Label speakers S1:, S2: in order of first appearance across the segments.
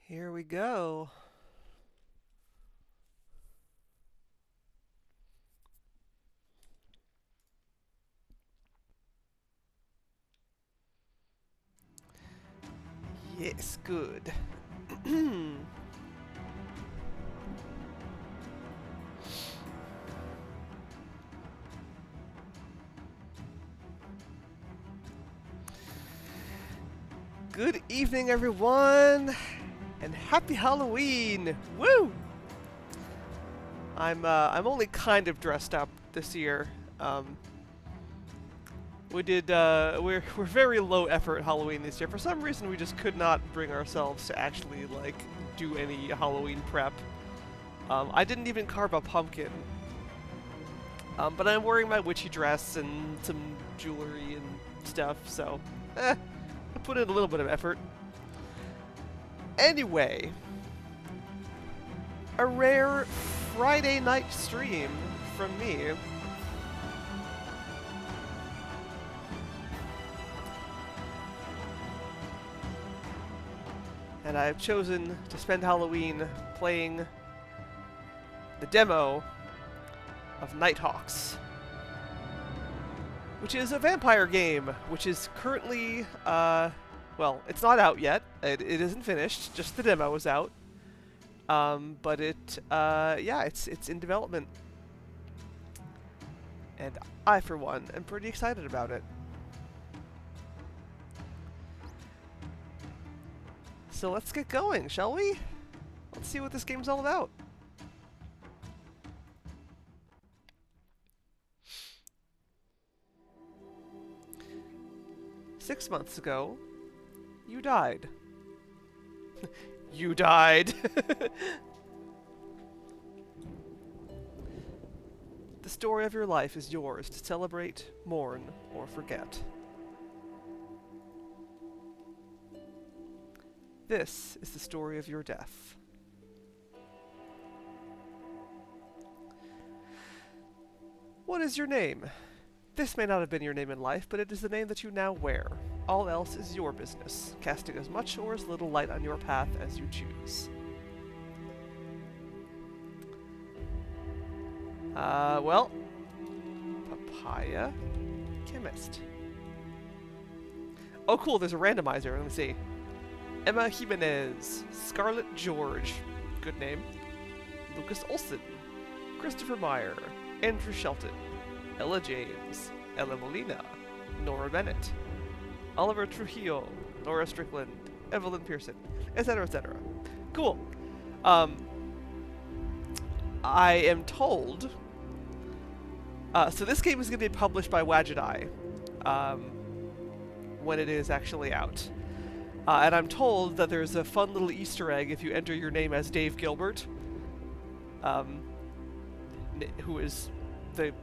S1: Here we go. Yes, good. Good evening, everyone, and happy Halloween! Woo! I'm only kind of dressed up this year. Um, we're very low effort Halloween this year. For some reason, we just could not bring ourselves to actually like do any Halloween prep. I didn't even carve a pumpkin. But I'm wearing my witchy dress and some jewelry and stuff, so I put in a little bit of effort. Anyway, a rare Friday night stream from me. And I've chosen to spend Halloween playing the demo of Nighthawks, which is a vampire game, which is currently, well, it's not out yet. It isn't finished, just the demo is out. But yeah, it's in development. And I, for one, am pretty excited about it. So let's get going, shall we? Let's see what this game's all about. "6 months ago, you died." You died! The story of your life is yours to celebrate, mourn, or forget. This is the story of your death. What is your name? This may not have been your name in life, but it is the name that you now wear. All else is your business, casting as much or as little light on your path as you choose. Well, papaya, chemist. Oh cool, there's a randomizer, let me see. Emma Jimenez, Scarlett George, good name. Lucas Olson, Christopher Meyer, Andrew Shelton, Ella James, Ella Molina, Nora Bennett, Oliver Trujillo, Nora Strickland, Evelyn Pearson, etc., etc. Cool. I am told... so this game is going to be published by Wagidai when it is actually out. And I'm told that there's a fun little Easter egg if you enter your name as Dave Gilbert, who is the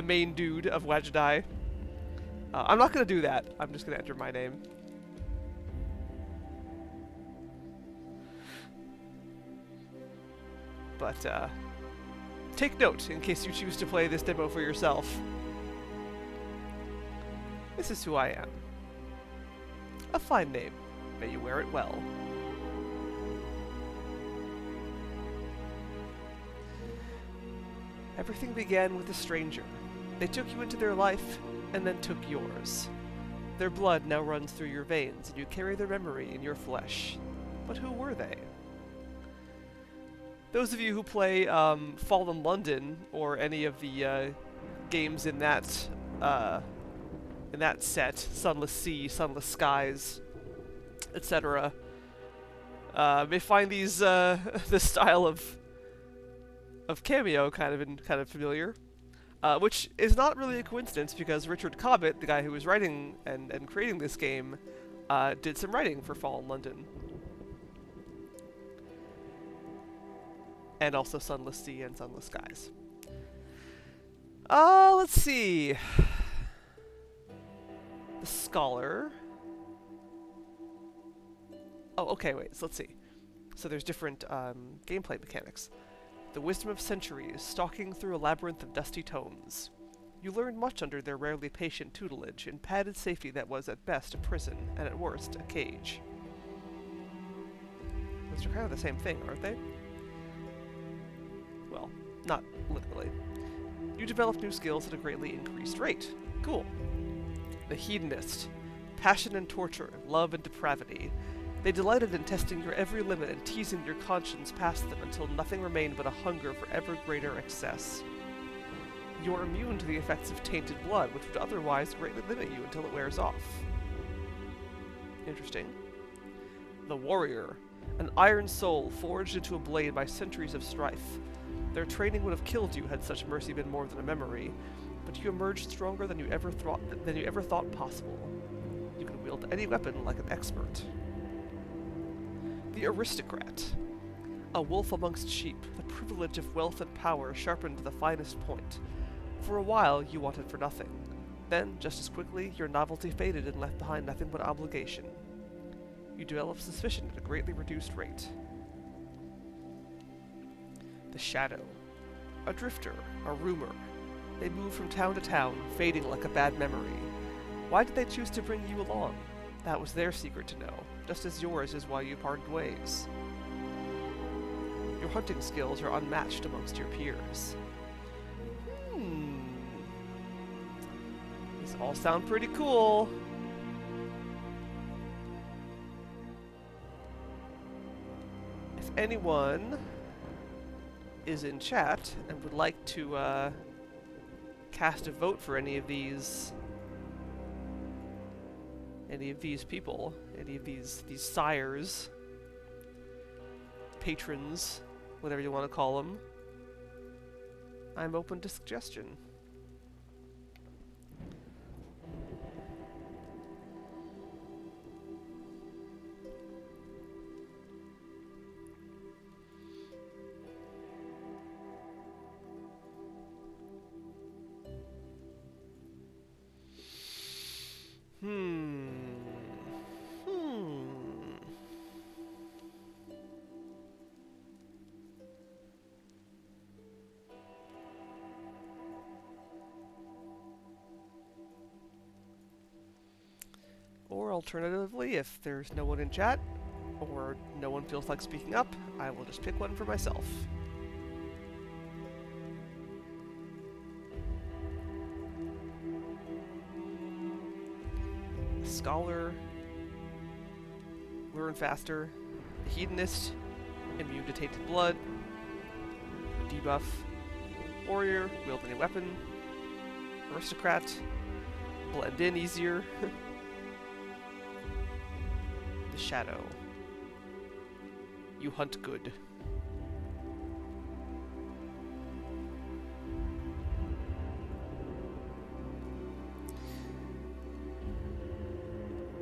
S1: main dude of Wagidai. I'm not going to do that. I'm just going to enter my name. But take note in case you choose to play this demo for yourself. This is who I am. A fine name. May you wear it well. Everything began with a stranger. They took you into their life, and then took yours. Their blood now runs through your veins, and you carry their memory in your flesh. But who were they? Those of you who play Fallen London, or any of the games in that set, Sunless Sea, Sunless Skies, etc., may find these this style of cameo kind of familiar. Which is not really a coincidence because Richard Cobbett, the guy who was writing and creating this game, did some writing for Fallen London. And also Sunless Sea and Sunless Skies. Let's see. The Scholar. Oh, okay, wait, so let's see. So there's different gameplay mechanics. The wisdom of centuries, stalking through a labyrinth of dusty tomes. You learned much under their rarely patient tutelage, in padded safety that was at best a prison, and at worst a cage. Those are kind of the same thing, aren't they? Well, not literally. You develop new skills at a greatly increased rate. Cool. The hedonist. Passion and torture, love and depravity. They delighted in testing your every limit and teasing your conscience past them until nothing remained but a hunger for ever greater excess. You are immune to the effects of tainted blood, which would otherwise greatly limit you until it wears off. Interesting. The warrior. An iron soul forged into a blade by centuries of strife. Their training would have killed you had such mercy been more than a memory, but you emerged stronger than you ever thought possible. You can wield any weapon like an expert. The aristocrat. A wolf amongst sheep, the privilege of wealth and power sharpened to the finest point. For a while, you wanted for nothing. Then, just as quickly, your novelty faded and left behind nothing but obligation. You develop suspicion at a greatly reduced rate. The shadow. A drifter, a rumor. They move from town to town, fading like a bad memory. Why did they choose to bring you along? That was their secret to know, just as yours is why you parted ways. Your hunting skills are unmatched amongst your peers. These all sound pretty cool. If anyone is in chat and would like to cast a vote for any of these people, any of these sires, patrons, whatever you want to call them, I'm open to suggestion. Or alternatively, if there's no one in chat, or no one feels like speaking up, I will just pick one for myself. Scholar, learn faster, hedonist, immune to tainted blood, debuff, warrior, wield any weapon, aristocrat, blend in easier, the shadow, you hunt good.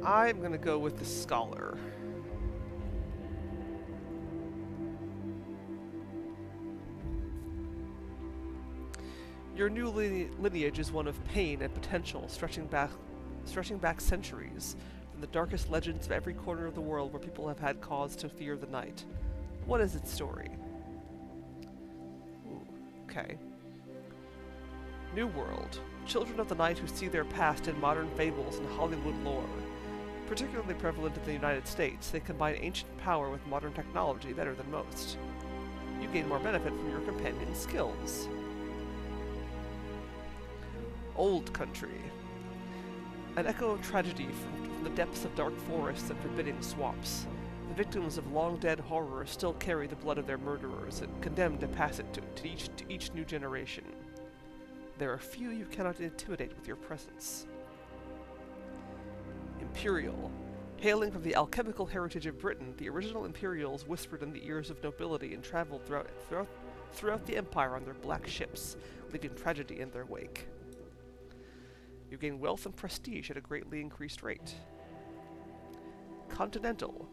S1: I'm gonna go with the scholar. Your new lineage is one of pain and potential, stretching back centuries from the darkest legends of every corner of the world where people have had cause to fear the night. What is its story? Ooh, okay. New World. Children of the night who see their past in modern fables and Hollywood lore. Particularly prevalent in the United States, they combine ancient power with modern technology better than most. You gain more benefit from your companion's skills. Old Country. An echo of tragedy from the depths of dark forests and forbidding swamps. The victims of long-dead horror still carry the blood of their murderers, and condemned to pass it to each new generation. There are few you cannot intimidate with your presence. Imperial. Hailing from the alchemical heritage of Britain, the original Imperials whispered in the ears of nobility and traveled throughout the Empire on their black ships, leaving tragedy in their wake. You gain wealth and prestige at a greatly increased rate. Continental.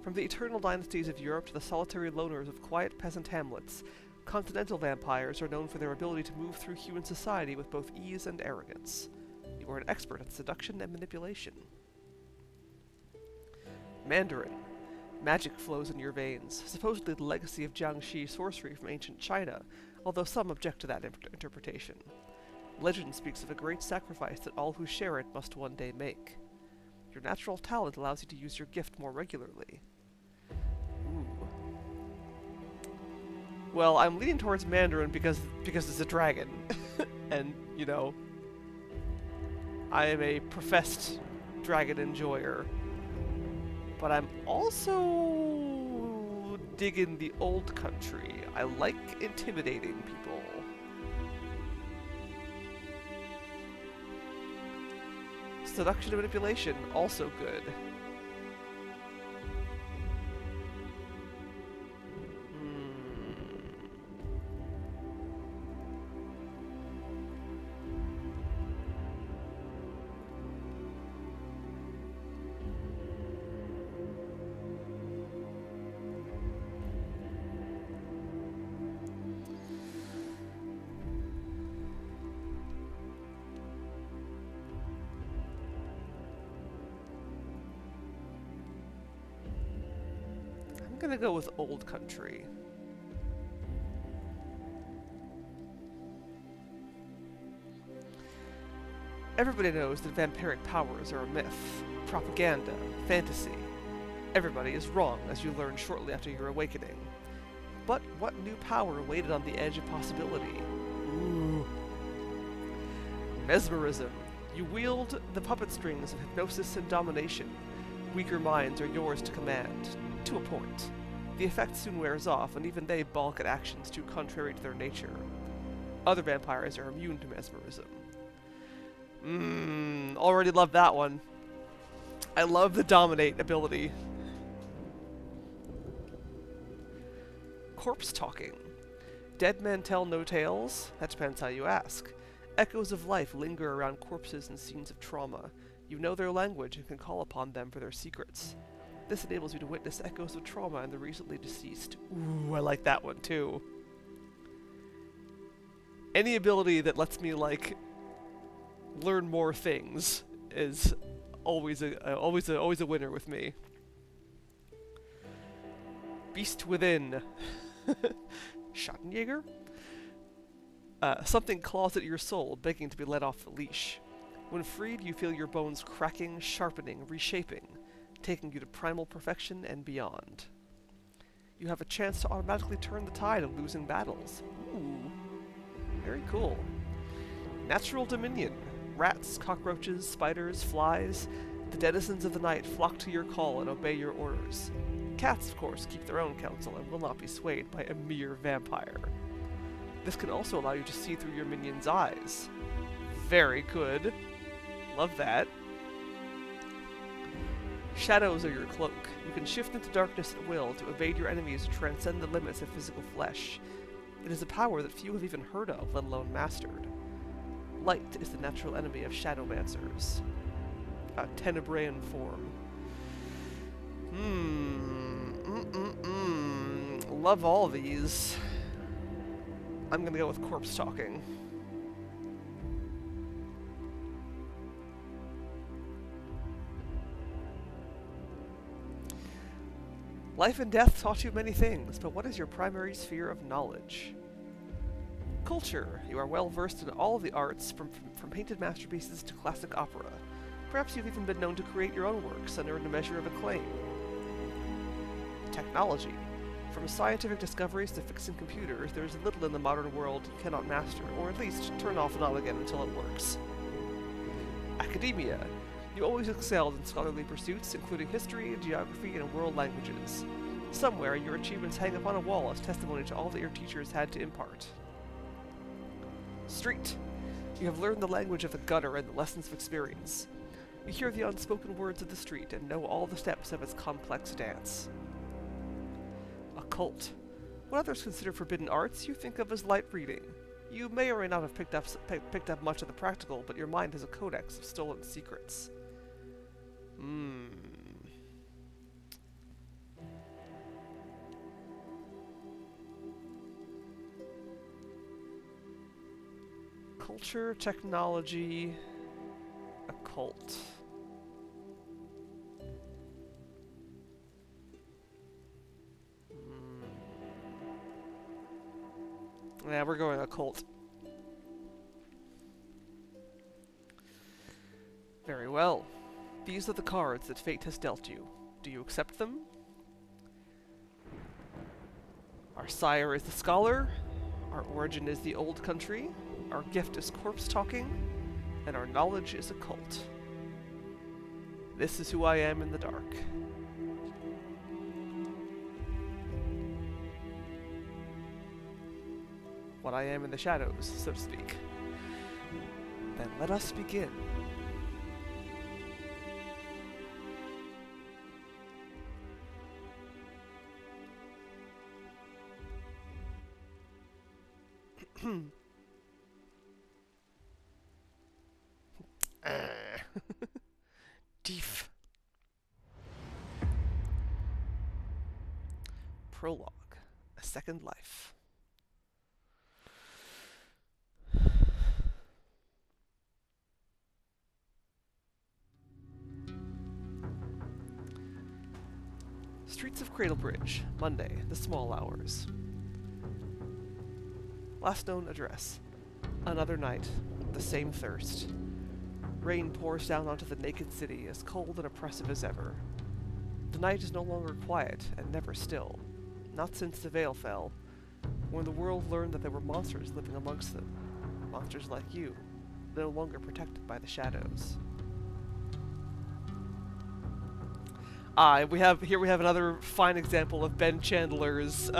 S1: From the eternal dynasties of Europe to the solitary loners of quiet peasant hamlets, continental vampires are known for their ability to move through human society with both ease and arrogance. You are an expert at seduction and manipulation. Mandarin. Magic flows in your veins, supposedly the legacy of Jiangxi sorcery from ancient China, although some object to that interpretation. Legend speaks of a great sacrifice that all who share it must one day make. Your natural talent allows you to use your gift more regularly. Ooh. Well, I'm leaning towards Mandarin because it's a dragon. And, you know, I am a professed dragon enjoyer. But I'm also digging the old country. I like intimidating people. Seduction and manipulation, also good. I'm gonna go with old country. Everybody knows that vampiric powers are a myth, propaganda, fantasy. Everybody is wrong, as you learn shortly after your awakening. But what new power waited on the edge of possibility? Ooh. Mesmerism. You wield the puppet strings of hypnosis and domination. Weaker minds are yours to command. To a point. The effect soon wears off, and even they balk at actions too contrary to their nature. Other vampires are immune to mesmerism. Already love that one. I love the dominate ability. Corpse talking. Dead men tell no tales? That depends how you ask. Echoes of life linger around corpses and scenes of trauma. You know their language and can call upon them for their secrets. This enables you to witness echoes of trauma in the recently deceased. Ooh, I like that one too. Any ability that lets me, like, learn more things is always a winner with me. Beast within. Schattenjäger? Something claws at your soul, begging to be let off the leash. When freed, you feel your bones cracking, sharpening, reshaping, taking you to primal perfection and beyond. You have a chance to automatically turn the tide of losing battles. Ooh. Very cool. Natural dominion. Rats, cockroaches, spiders, flies. The denizens of the night flock to your call and obey your orders. Cats, of course, keep their own counsel and will not be swayed by a mere vampire. This can also allow you to see through your minion's eyes. Very good. Love that. Shadows are your cloak. You can shift into darkness at will to evade your enemies and transcend the limits of physical flesh. It is a power that few have even heard of, let alone mastered. Light is the natural enemy of shadowmancers. A tenebraean form. Love all these. I'm gonna go with corpse talking. Life and death taught you many things, but what is your primary sphere of knowledge? Culture. You are well versed in all of the arts, from painted masterpieces to classic opera. Perhaps you've even been known to create your own works and earn a measure of acclaim. Technology. From scientific discoveries to fixing computers, there is little in the modern world you cannot master, or at least turn off and on again until it works. Academia. You always excelled in scholarly pursuits, including history, geography, and world languages. Somewhere, your achievements hang upon a wall as testimony to all that your teachers had to impart. Street. You have learned the language of the gutter and the lessons of experience. You hear the unspoken words of the street and know all the steps of its complex dance. Occult. What others consider forbidden arts, you think of as light reading. You may or may not have picked up much of the practical, but your mind has a codex of stolen secrets. Culture, technology, occult. Yeah, we're going occult. Very well. These are the cards that fate has dealt you. Do you accept them? Our Our sire is the scholar, our origin is the old country, our gift is corpse talking, and our knowledge is occult. This is who I am in the dark. What I am in the shadows, so to speak. Then let us begin. Deef. Prologue. A Second Life. Streets of Cradlebridge, Monday, the small hours. Last known address. Another night, the same thirst. Rain pours down onto the naked city, as cold and oppressive as ever. The night is no longer quiet and never still, not since the veil fell, when the world learned that there were monsters living amongst them. Monsters like you, no longer protected by the shadows. We have another fine example of Ben Chandler's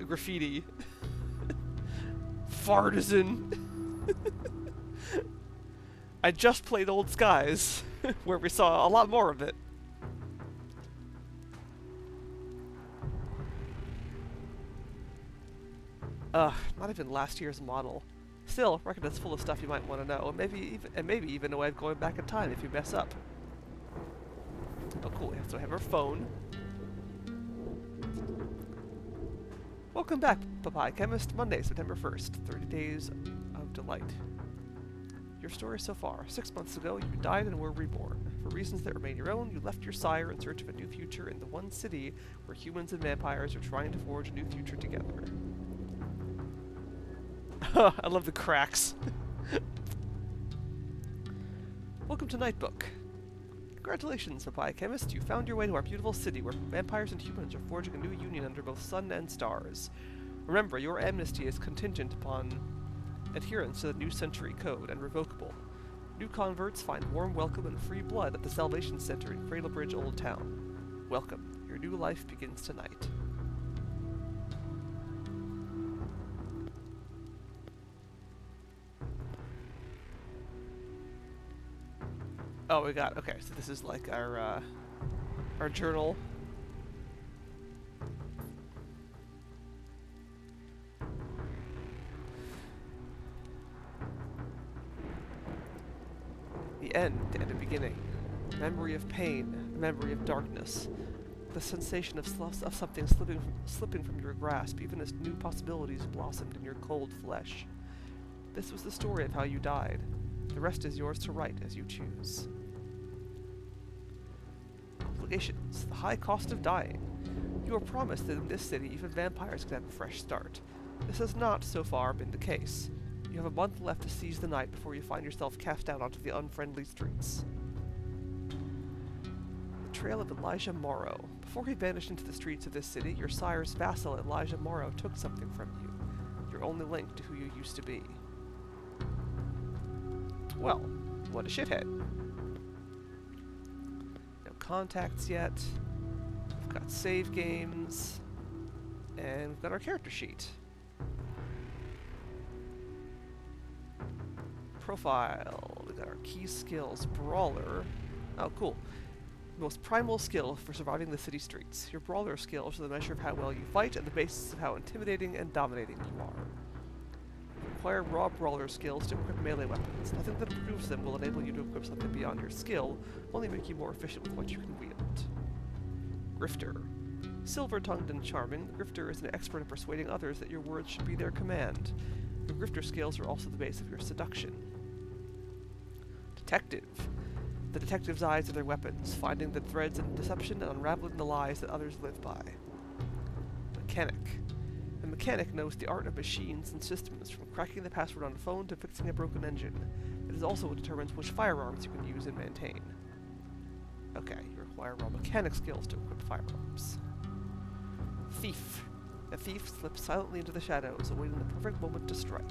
S1: graffiti. Fartisan. I just played Old Skies, where we saw a lot more of it. Not even last year's model. Still, I reckon it's full of stuff you might want to know, and maybe even a way of going back in time if you mess up. Oh, cool. So I have our phone. Welcome back, Papaya Chemist. Monday, September 1st. 30 days of delight. Your story so far. 6 months ago, you died and were reborn. For reasons that remain your own, you left your sire in search of a new future in the one city where humans and vampires are trying to forge a new future together. I love the cracks. Welcome to Nightbook. Congratulations, Papaya Chemist. You found your way to our beautiful city where vampires and humans are forging a new union under both sun and stars. Remember, your amnesty is contingent upon adherence to the New Century Code and revocable. New converts find warm welcome and free blood at the Salvation Center in Cradlebridge Old Town. Welcome. Your new life begins tonight. Oh, we got, okay, so this is like our journal. The end and a beginning. Memory of pain, memory of darkness. The sensation of something slipping from your grasp, even as new possibilities blossomed in your cold flesh. This was the story of how you died. The rest is yours to write as you choose. Obligations. The high cost of dying. You are promised that in this city even vampires can have a fresh start. This has not, so far, been the case. You have a month left to seize the night before you find yourself cast out onto the unfriendly streets. The Trail of Elijah Morrow. Before he vanished into the streets of this city, your sire's vassal Elijah Morrow took something from you. Your only link to who you used to be. Well, what a shithead. No contacts yet. We've got save games. And we've got our character sheet. Profile. We've got our key skills. Brawler. Oh, cool. Most primal skill for surviving the city streets. Your brawler skills are the measure of how well you fight and the basis of how intimidating and dominating you are. Acquire raw brawler skills to equip melee weapons. Nothing that improves them will enable you to equip something beyond your skill, only make you more efficient with what you can wield. Grifter. Silver-tongued and charming, the Grifter is an expert at persuading others that your words should be their command. Your Grifter skills are also the base of your seduction. Detective. The detective's eyes are their weapons, finding the threads in deception and unraveling the lies that others live by. Mechanic. The mechanic knows the art of machines and systems, from cracking the password on a phone to fixing a broken engine. It is also what determines which firearms you can use and maintain. Okay, you require raw mechanic skills to equip firearms. Thief. A thief slips silently into the shadows, awaiting the perfect moment to strike,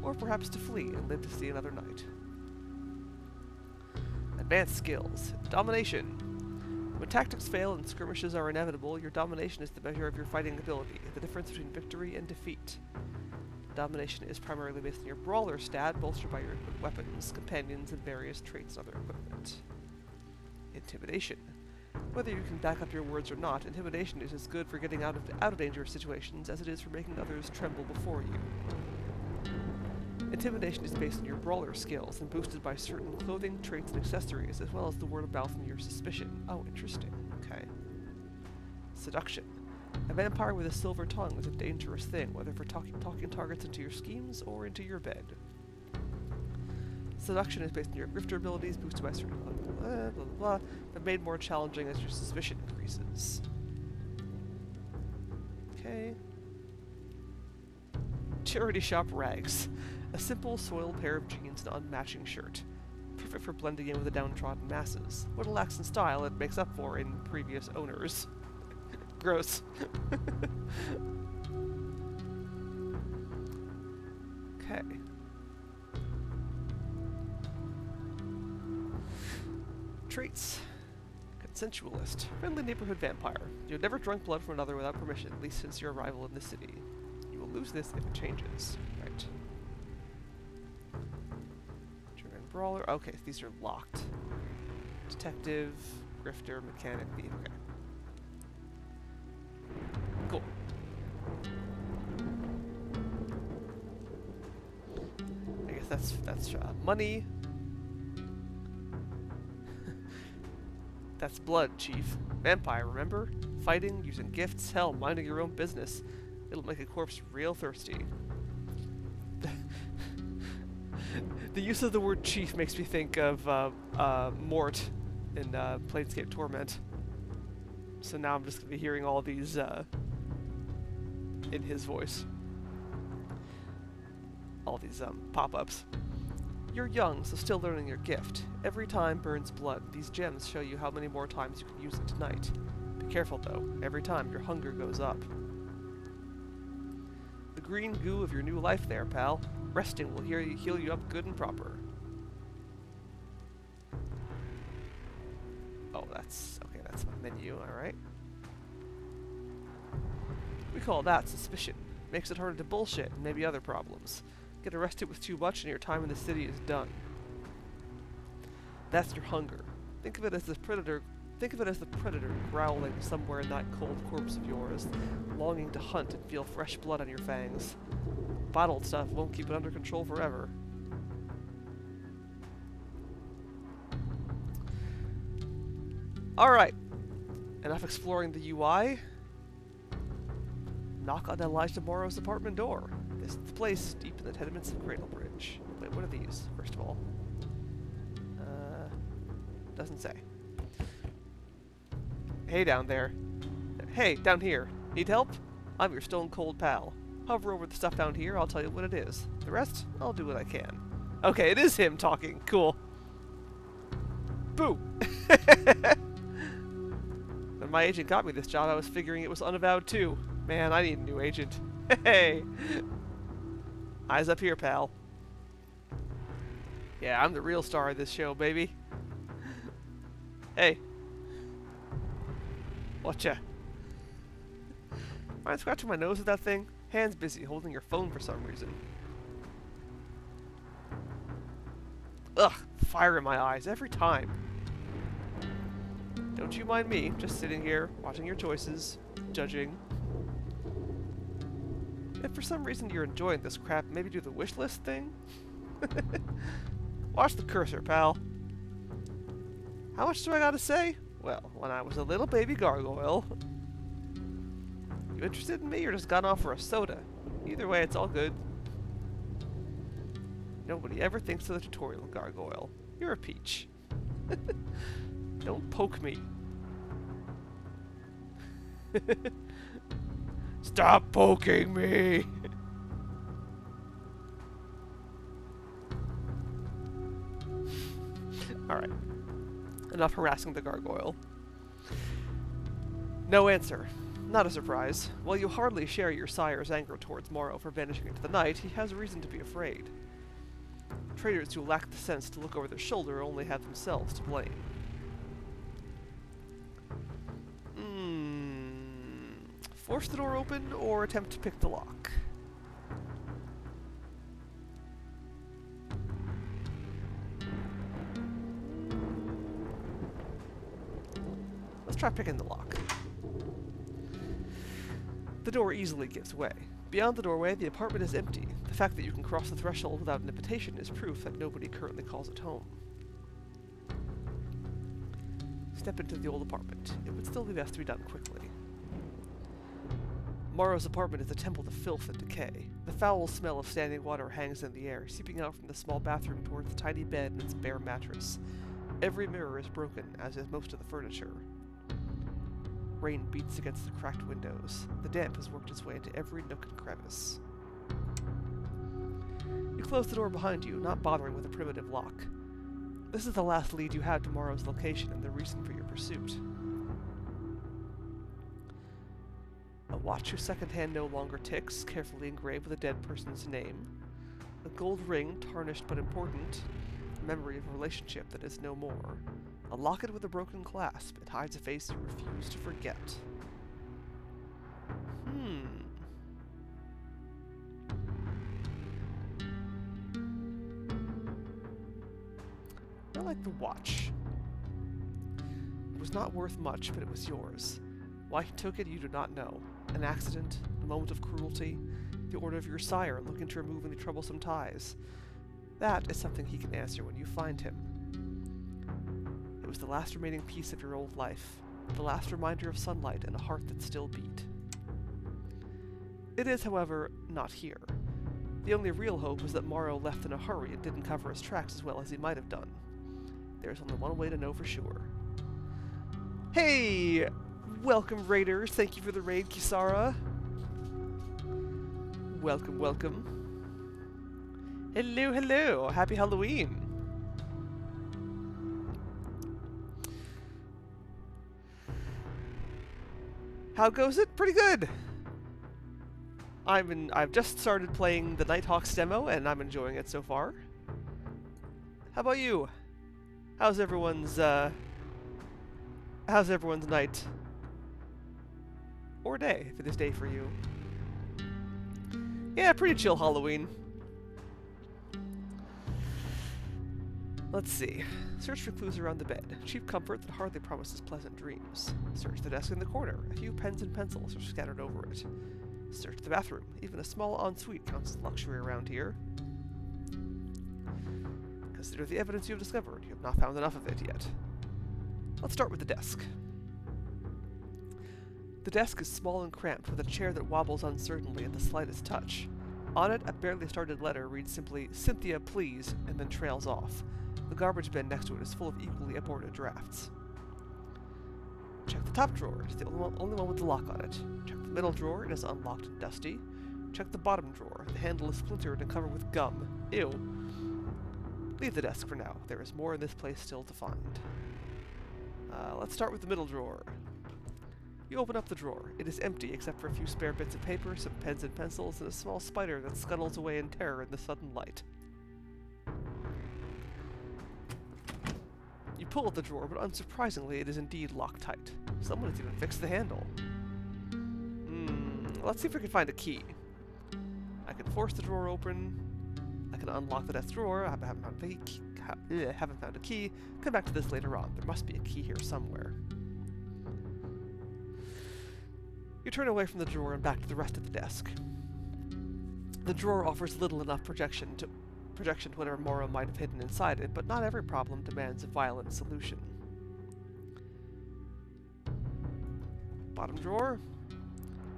S1: or perhaps to flee and live to see another night. Advanced skills. Domination. When tactics fail and skirmishes are inevitable, your domination is the measure of your fighting ability, the difference between victory and defeat. Domination is primarily based on your brawler stat, bolstered by your equipped weapons, companions, and various traits and other equipment. Intimidation. Whether you can back up your words or not, intimidation is as good for getting out of dangerous situations as it is for making others tremble before you. Intimidation is based on your brawler skills and boosted by certain clothing, traits, and accessories, as well as the word of mouth and your suspicion. Oh, interesting. Okay. Seduction. A vampire with a silver tongue is a dangerous thing, whether for talking targets into your schemes or into your bed. Seduction is based on your grifter abilities, boosted by certain blah, blah, blah, but made more challenging as your suspicion increases. Okay. Charity shop rags. A simple, soiled pair of jeans and unmatching shirt. Perfect for blending in with the downtrodden masses. What it lacks in style, it makes up for in previous owners. Gross. Okay. Traits. Consensualist. Friendly neighborhood vampire. You have never drunk blood from another without permission, at least since your arrival in the city. You will lose this if it changes. Right. German brawler. Okay, these are locked. Detective, grifter, mechanic, thief. Okay. Cool. I guess that's money. That's blood, Chief. Vampire, remember? Fighting, using gifts, hell, minding your own business. It'll make a corpse real thirsty. The use of the word chief makes me think of Mort in Planescape Torment. So now I'm just going to be hearing all these in his voice. All these pop-ups. You're young, so still learning your gift. Every time burns blood. These gems show you how many more times you can use it tonight. Be careful though. Every time your hunger goes up. The green goo of your new life there, pal. Resting will heal you up good and proper. Oh, that's my menu, alright. We call that suspicion. Makes it harder to bullshit and maybe other problems. Get arrested with too much and your time in the city is done. That's your hunger. Think of it as the predator growling somewhere in that cold corpse of yours, longing to hunt and feel fresh blood on your fangs. Bottled stuff won't keep it under control forever. Alright. Enough exploring the UI. Knock on Elijah Morrow's apartment door. This is the place deep in the tenements of Cradlebridge. Wait, what are these, first of all? Doesn't say. Hey down there. Hey, down here. Need help? I'm your stone cold pal. Hover over the stuff down here, I'll tell you what it is. The rest, I'll do what I can. Okay, it is him talking. Cool. Boo! When my agent got me this job, I was figuring it was unavowed too. Man, I need a new agent. Hey! Eyes up here, pal. Yeah, I'm the real star of this show, baby. Hey. Whatcha? Mind scratching my nose with that thing? Hands busy, holding your phone for some reason. Ugh, fire in my eyes every time. Don't you mind me, just sitting here, watching your choices, judging. If for some reason you're enjoying this crap, maybe do the wish list thing? Watch the cursor, pal. How much do I gotta say? Well, when I was a little baby gargoyle. You interested in me or just gone off for a soda? Either way, it's all good. Nobody ever thinks of the tutorial gargoyle. You're a peach. Don't poke me. Stop poking me! Alright. Enough harassing the gargoyle. No answer. Not a surprise. While you hardly share your sire's anger towards Morrow for vanishing into the night, he has reason to be afraid. Traitors who lack the sense to look over their shoulder only have themselves to blame. Force the door open or attempt to pick the lock? Let's try picking the lock. The door easily gives way. Beyond the doorway, the apartment is empty. The fact that you can cross the threshold without an invitation is proof that nobody currently calls it home. Step into the old apartment. It would still be best to be done quickly. Morrow's apartment is a temple to filth and decay. The foul smell of standing water hangs in the air, seeping out from the small bathroom towards the tiny bed and its bare mattress. Every mirror is broken, as is most of the furniture. Rain beats against the cracked windows. The damp has worked its way into every nook and crevice. You close the door behind you, not bothering with a primitive lock. This is the last lead you had to Morrow's location and the reason for your pursuit. A watch whose second hand no longer ticks, carefully engraved with a dead person's name. A gold ring, tarnished but important, a memory of a relationship that is no more. A locket with a broken clasp. It hides a face you refuse to forget. I like the watch. It was not worth much, but it was yours. Why he took it, you do not know. An accident, a moment of cruelty, the order of your sire looking to remove any troublesome ties. That is something he can answer when you find him. It was the last remaining piece of your old life, the last reminder of sunlight and a heart that still beat. It is, however, not here. The only real hope is that Morrow left in a hurry and didn't cover his tracks as well as he might have done. There's only one way to know for sure. Hey! Welcome, Raiders. Thank you for the raid, Kisara. Welcome, welcome. Hello, hello. Happy Halloween. How goes it? Pretty good. I've just started playing the Nighthawks demo, and I'm enjoying it so far. How about you? How's everyone's night? Or day, if it is day for you. Yeah, pretty chill Halloween. Let's see. Search for clues around the bed. Cheap comfort that hardly promises pleasant dreams. Search the desk in the corner. A few pens and pencils are scattered over it. Search the bathroom. Even a small ensuite counts as luxury around here. Consider the evidence you have discovered. You have not found enough of it yet. Let's start with the desk. The desk is small and cramped, with a chair that wobbles uncertainly at the slightest touch. On it, a barely started letter reads simply, "Cynthia, please," and then trails off. The garbage bin next to it is full of equally aborted drafts. Check the top drawer. It's the only one with the lock on it. Check the middle drawer. It is unlocked and dusty. Check the bottom drawer. The handle is splintered and covered with gum. Ew. Leave the desk for now. There is more in this place still to find. Let's start with the middle drawer. You open up the drawer. It is empty except for a few spare bits of paper, some pens and pencils, and a small spider that scuttles away in terror in the sudden light. You pull at the drawer, but unsurprisingly it is indeed locked tight. Someone has even fixed the handle. Let's see if we can find a key. I can force the drawer open. I can unlock the desk drawer. I haven't found a key. Come back to this later on. There must be a key here somewhere. You turn away from the drawer and back to the rest of the desk. The drawer offers little enough projection to whatever Morrow might have hidden inside it, but not every problem demands a violent solution. Bottom drawer.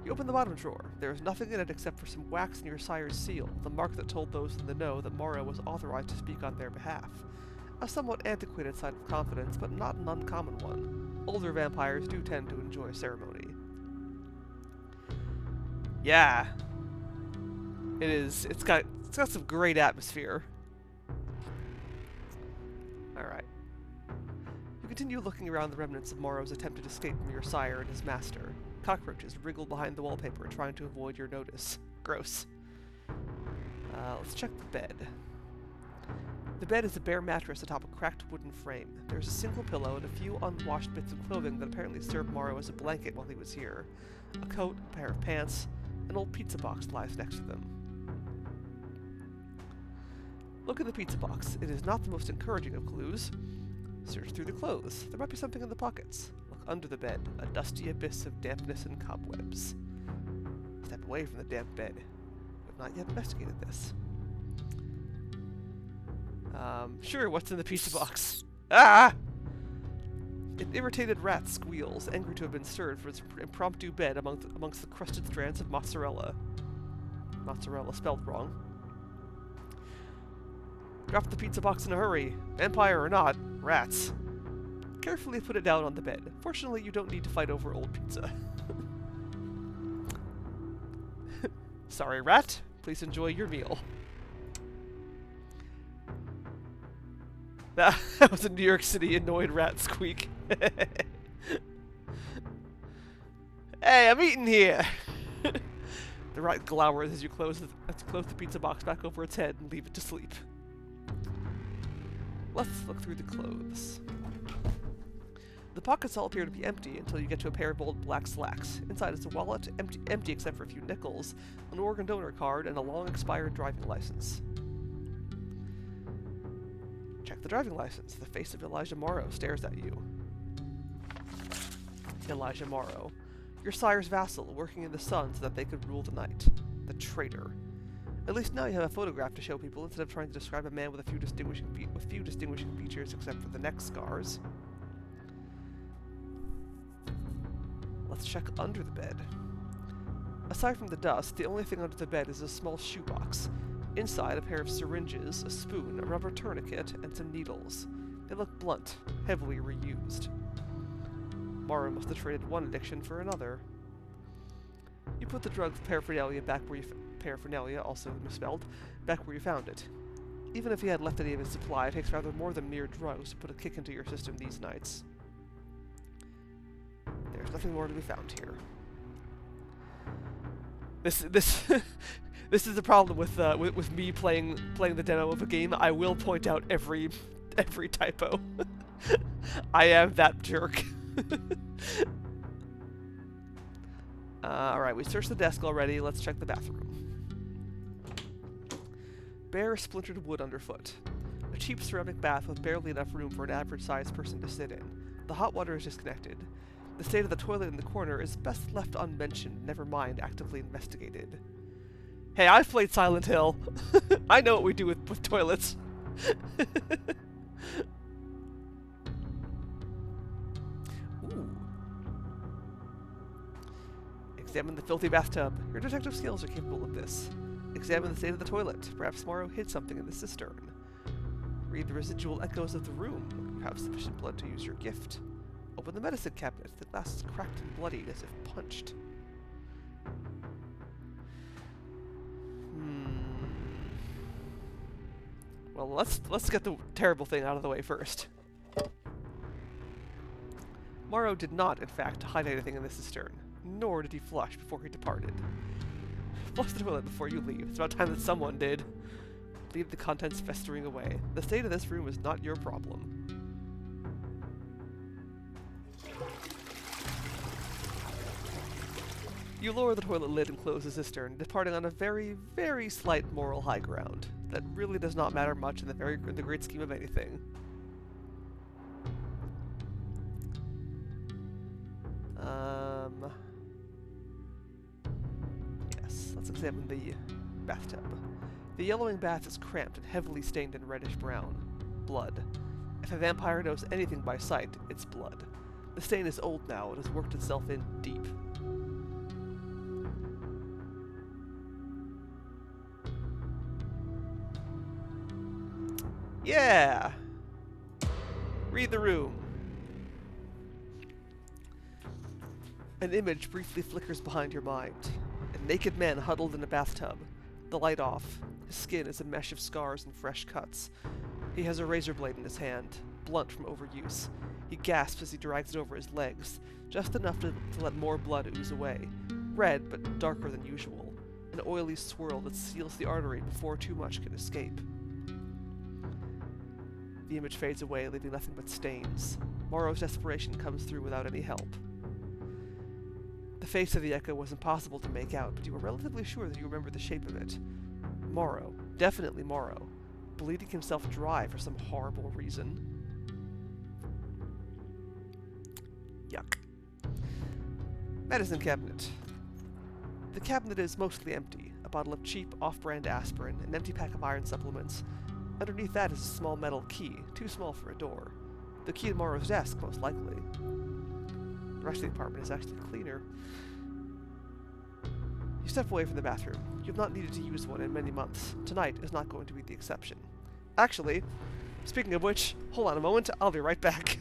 S1: You open the bottom drawer. There is nothing in it except for some wax near Sire's seal, the mark that told those in the know that Morrow was authorized to speak on their behalf. A somewhat antiquated sign of confidence, but not an uncommon one. Older vampires do tend to enjoy ceremony. Yeah. It's got some great atmosphere. Alright. You continue looking around the remnants of Morrow's attempted escape from your sire and his master. Cockroaches wriggle behind the wallpaper, trying to avoid your notice. Gross. Let's check the bed. The bed is a bare mattress atop a cracked wooden frame. There's a single pillow and a few unwashed bits of clothing that apparently served Morrow as a blanket while he was here. A coat, a pair of pants, an old pizza box lies next to them. Look at the pizza box. It is not the most encouraging of clues. Search through the clothes. There might be something in the pockets. Look under the bed. A dusty abyss of dampness and cobwebs. Step away from the damp bed. We have not yet investigated this. Sure, what's in the pizza box? Ah! An irritated rat squeals, angry to have been served for its impromptu bed amongst the crusted strands of mozzarella. Mozzarella spelled wrong. Drop the pizza box in a hurry. Vampire or not, rats. Carefully put it down on the bed. Fortunately, you don't need to fight over old pizza. Sorry, rat. Please enjoy your meal. That was a New York City annoyed rat squeak. Hey, I'm eating here! The rat glowers as you close the pizza box back over its head and leave it to sleep. Let's look through the clothes. The pockets all appear to be empty until you get to a pair of old black slacks. Inside is a wallet, empty except for a few nickels, an organ donor card, and a long-expired driving license. Check the driving license. The face of Elijah Morrow stares at you. Elijah Morrow. Your sire's vassal, working in the sun so that they could rule the night. The traitor. At least now you have a photograph to show people instead of trying to describe a man with a few distinguishing features except for the neck scars. Let's check under the bed. Aside from the dust, the only thing under the bed is a small shoebox. Inside, a pair of syringes, a spoon, a rubber tourniquet, and some needles. They look blunt, heavily reused. Morrow must have traded one addiction for another. You put the drug paraphernalia back where you paraphernalia, also misspelled, back where you found it. Even if he had left any of his supply, it takes rather more than mere drugs to put a kick into your system these nights. There's nothing more to be found here. This this is the problem with me playing the demo of a game. I will point out every typo. I am that jerk. Alright, we searched the desk already. Let's check the bathroom. Bare, splintered wood underfoot. A cheap ceramic bath with barely enough room for an average-sized person to sit in. The hot water is disconnected. The state of the toilet in the corner is best left unmentioned, never mind actively investigated. Hey, I've played Silent Hill. I know what we do with toilets. Ooh. Examine the filthy bathtub. Your detective skills are capable of this. Examine the state of the toilet. Perhaps Morrow hid something in the cistern. Read the residual echoes of the room. You have sufficient blood to use your gift. Open the medicine cabinet. The glass is cracked and bloodied as if punched. Well, let's get the terrible thing out of the way first. Morrow did not, in fact, hide anything in the cistern, nor did he flush before he departed. Flush the toilet before you leave. It's about time that someone did. Leave the contents festering away. The state of this room is not your problem. You lower the toilet lid and close the cistern, departing on a very, very slight moral high ground that really does not matter much in the great scheme of anything. Yes, let's examine the bathtub. The yellowing bath is cramped and heavily stained in reddish-brown. Blood. If a vampire knows anything by sight, it's blood. The stain is old now, it has worked itself in deep. Yeah! Read the room. An image briefly flickers behind your mind. A naked man huddled in a bathtub. The light off. His skin is a mesh of scars and fresh cuts. He has a razor blade in his hand. blunt from overuse. He gasps as he drags it over his legs, just enough to let more blood ooze away. Red, but darker than usual. An oily swirl that seals the artery before too much can escape. The image fades away, leaving nothing but stains. Morrow's desperation comes through without any help. The face of the echo was impossible to make out, but you were relatively sure that you remembered the shape of it. Morrow. Definitely Morrow. Bleeding himself dry for some horrible reason. Yuck. Medicine cabinet. The cabinet is mostly empty. A bottle of cheap, off-brand aspirin, an empty pack of iron supplements. Underneath that is a small metal key, too small for a door. The key to Morrow's desk, most likely. The rest of the apartment is actually cleaner. You step away from the bathroom. You have not needed to use one in many months. Tonight is not going to be the exception. Actually, speaking of which, hold on a moment, I'll be right back.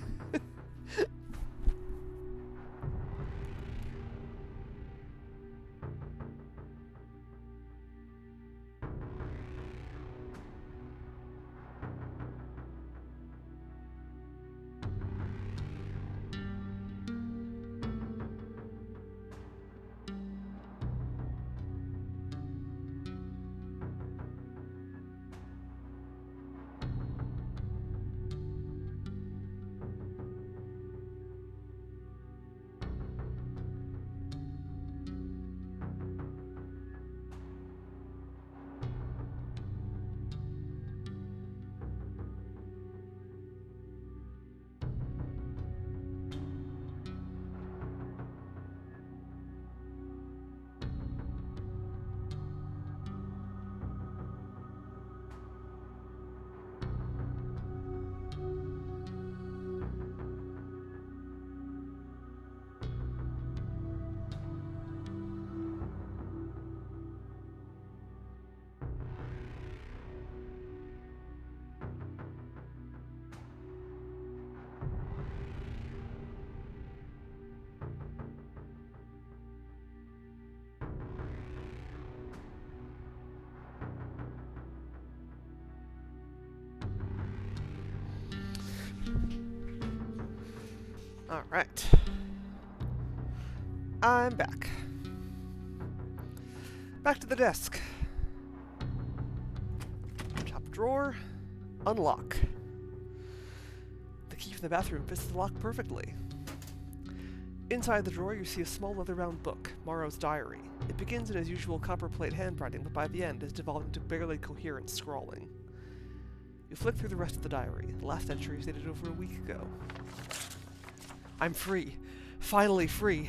S1: Alright. I'm back. Back to the desk. Top drawer. Unlock. The key from the bathroom fits the lock perfectly. Inside the drawer, you see a small leather-bound book, Morrow's diary. It begins in his usual copperplate handwriting, but by the end has devolved into barely coherent scrawling. You flick through the rest of the diary. The last entry is dated over a week ago. I'm free. Finally free.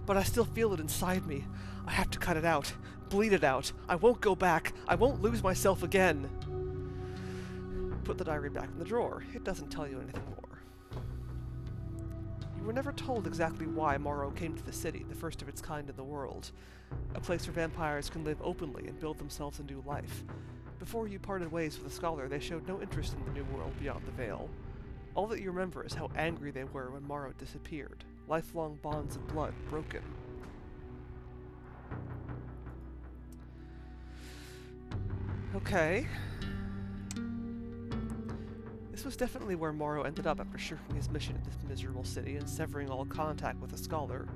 S1: But I still feel it inside me. I have to cut it out. Bleed it out. I won't go back. I won't lose myself again. Put the diary back in the drawer. It doesn't tell you anything more. You were never told exactly why Morrow came to the city, the first of its kind in the world. A place where vampires can live openly and build themselves a new life. Before you parted ways with the scholar, they showed no interest in the new world beyond the veil. All that you remember is how angry they were when Morrow disappeared. Lifelong bonds of blood broken. Okay. This was definitely where Morrow ended up after shirking his mission in this miserable city and severing all contact with the scholar.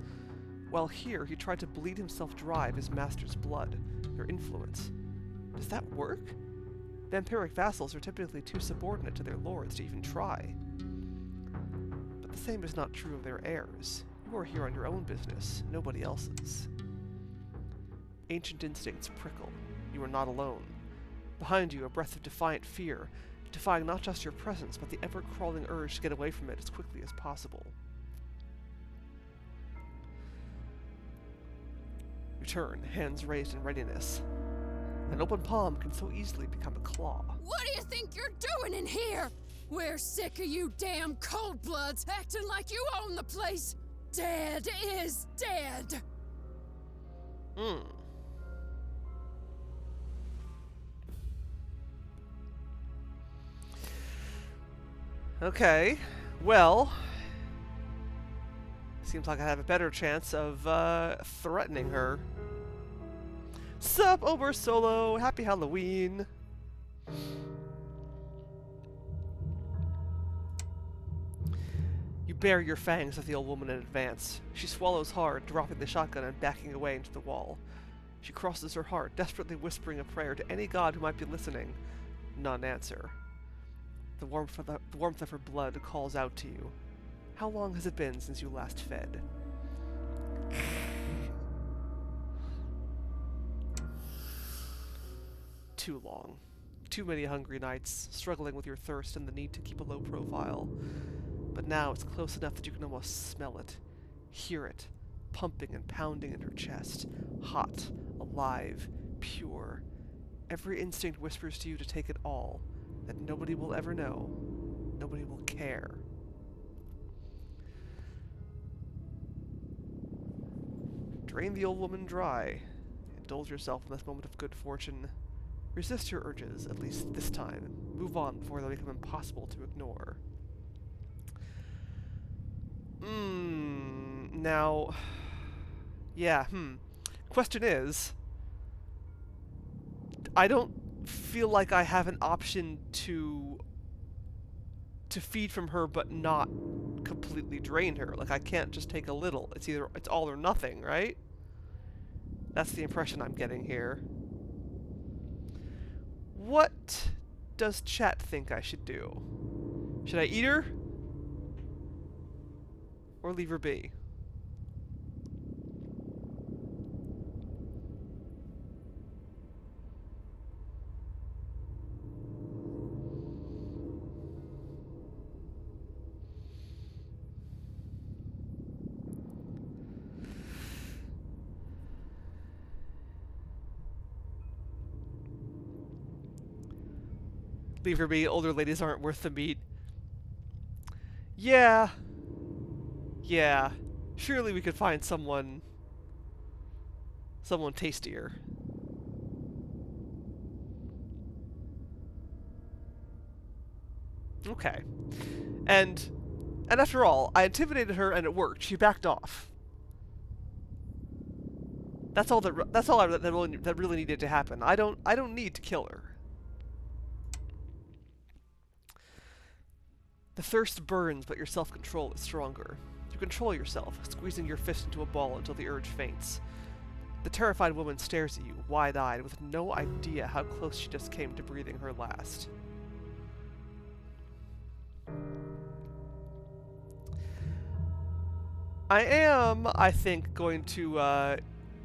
S1: While here, he tried to bleed himself dry of his master's blood, their influence. Does that work? Vampiric vassals are typically too subordinate to their lords to even try. But the same is not true of their heirs. You are here on your own business, nobody else's. Ancient instincts prickle. You are not alone. Behind you, a breath of defiant fear, defying not just your presence, but the ever-crawling urge to get away from it as quickly as possible. You turn, hands raised in readiness. An open palm can so easily become a claw.
S2: What do you think you're doing in here? We're sick of you damn cold-bloods acting like you own the place. Dead is dead.
S1: Okay, well, seems like I have a better chance of threatening her. Sup, Ober Solo? Happy Halloween. bare your fangs at the old woman in advance. She swallows hard, dropping the shotgun and backing away into the wall. She crosses her heart, desperately whispering a prayer to any god who might be listening. None answer. The warmth of her blood calls out to you. How long has it been since you last fed? Too long. Too many hungry nights, struggling with your thirst and the need to keep a low profile. But now it's close enough that you can almost smell it, hear it, pumping and pounding in her chest. Hot, alive, pure. Every instinct whispers to you to take it all, that nobody will ever know, nobody will care. Drain the old woman dry. Indulge yourself in this moment of good fortune. Resist your urges, at least this time. Move on before they become impossible to ignore. Now... Yeah, Question is... I don't feel like I have an option to feed from her but not completely drain her. Like, I can't just take a little. It's all or nothing, right? That's the impression I'm getting here. What does chat think I should do? Should I eat her? Or leave her be? Leave her be. Older ladies aren't worth the meat. Yeah. Yeah. Surely we could find someone tastier. Okay. And after all, I intimidated her and it worked. She backed off. That's all that really needed to happen. I don't need to kill her. The thirst burns, but your self-control is stronger. You control yourself, squeezing your fist into a ball until the urge faints. The terrified woman stares at you, wide-eyed, with no idea how close she just came to breathing her last. I am, I think, going to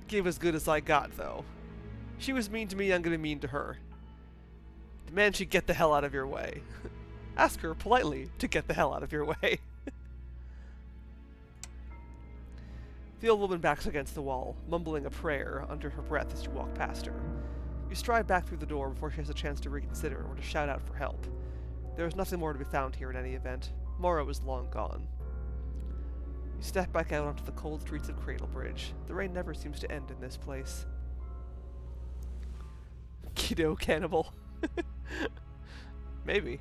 S1: give as good as I got, though. She was mean to me, I'm going to be mean to her. Demand she get the hell out of your way. Ask her politely to get the hell out of your way. The old woman backs against the wall, mumbling a prayer under her breath as you walk past her. You stride back through the door before she has a chance to reconsider or to shout out for help. There is nothing more to be found here in any event. Morrow is long gone. You step back out onto the cold streets of Cradlebridge. The rain never seems to end in this place. Keto cannibal. Maybe.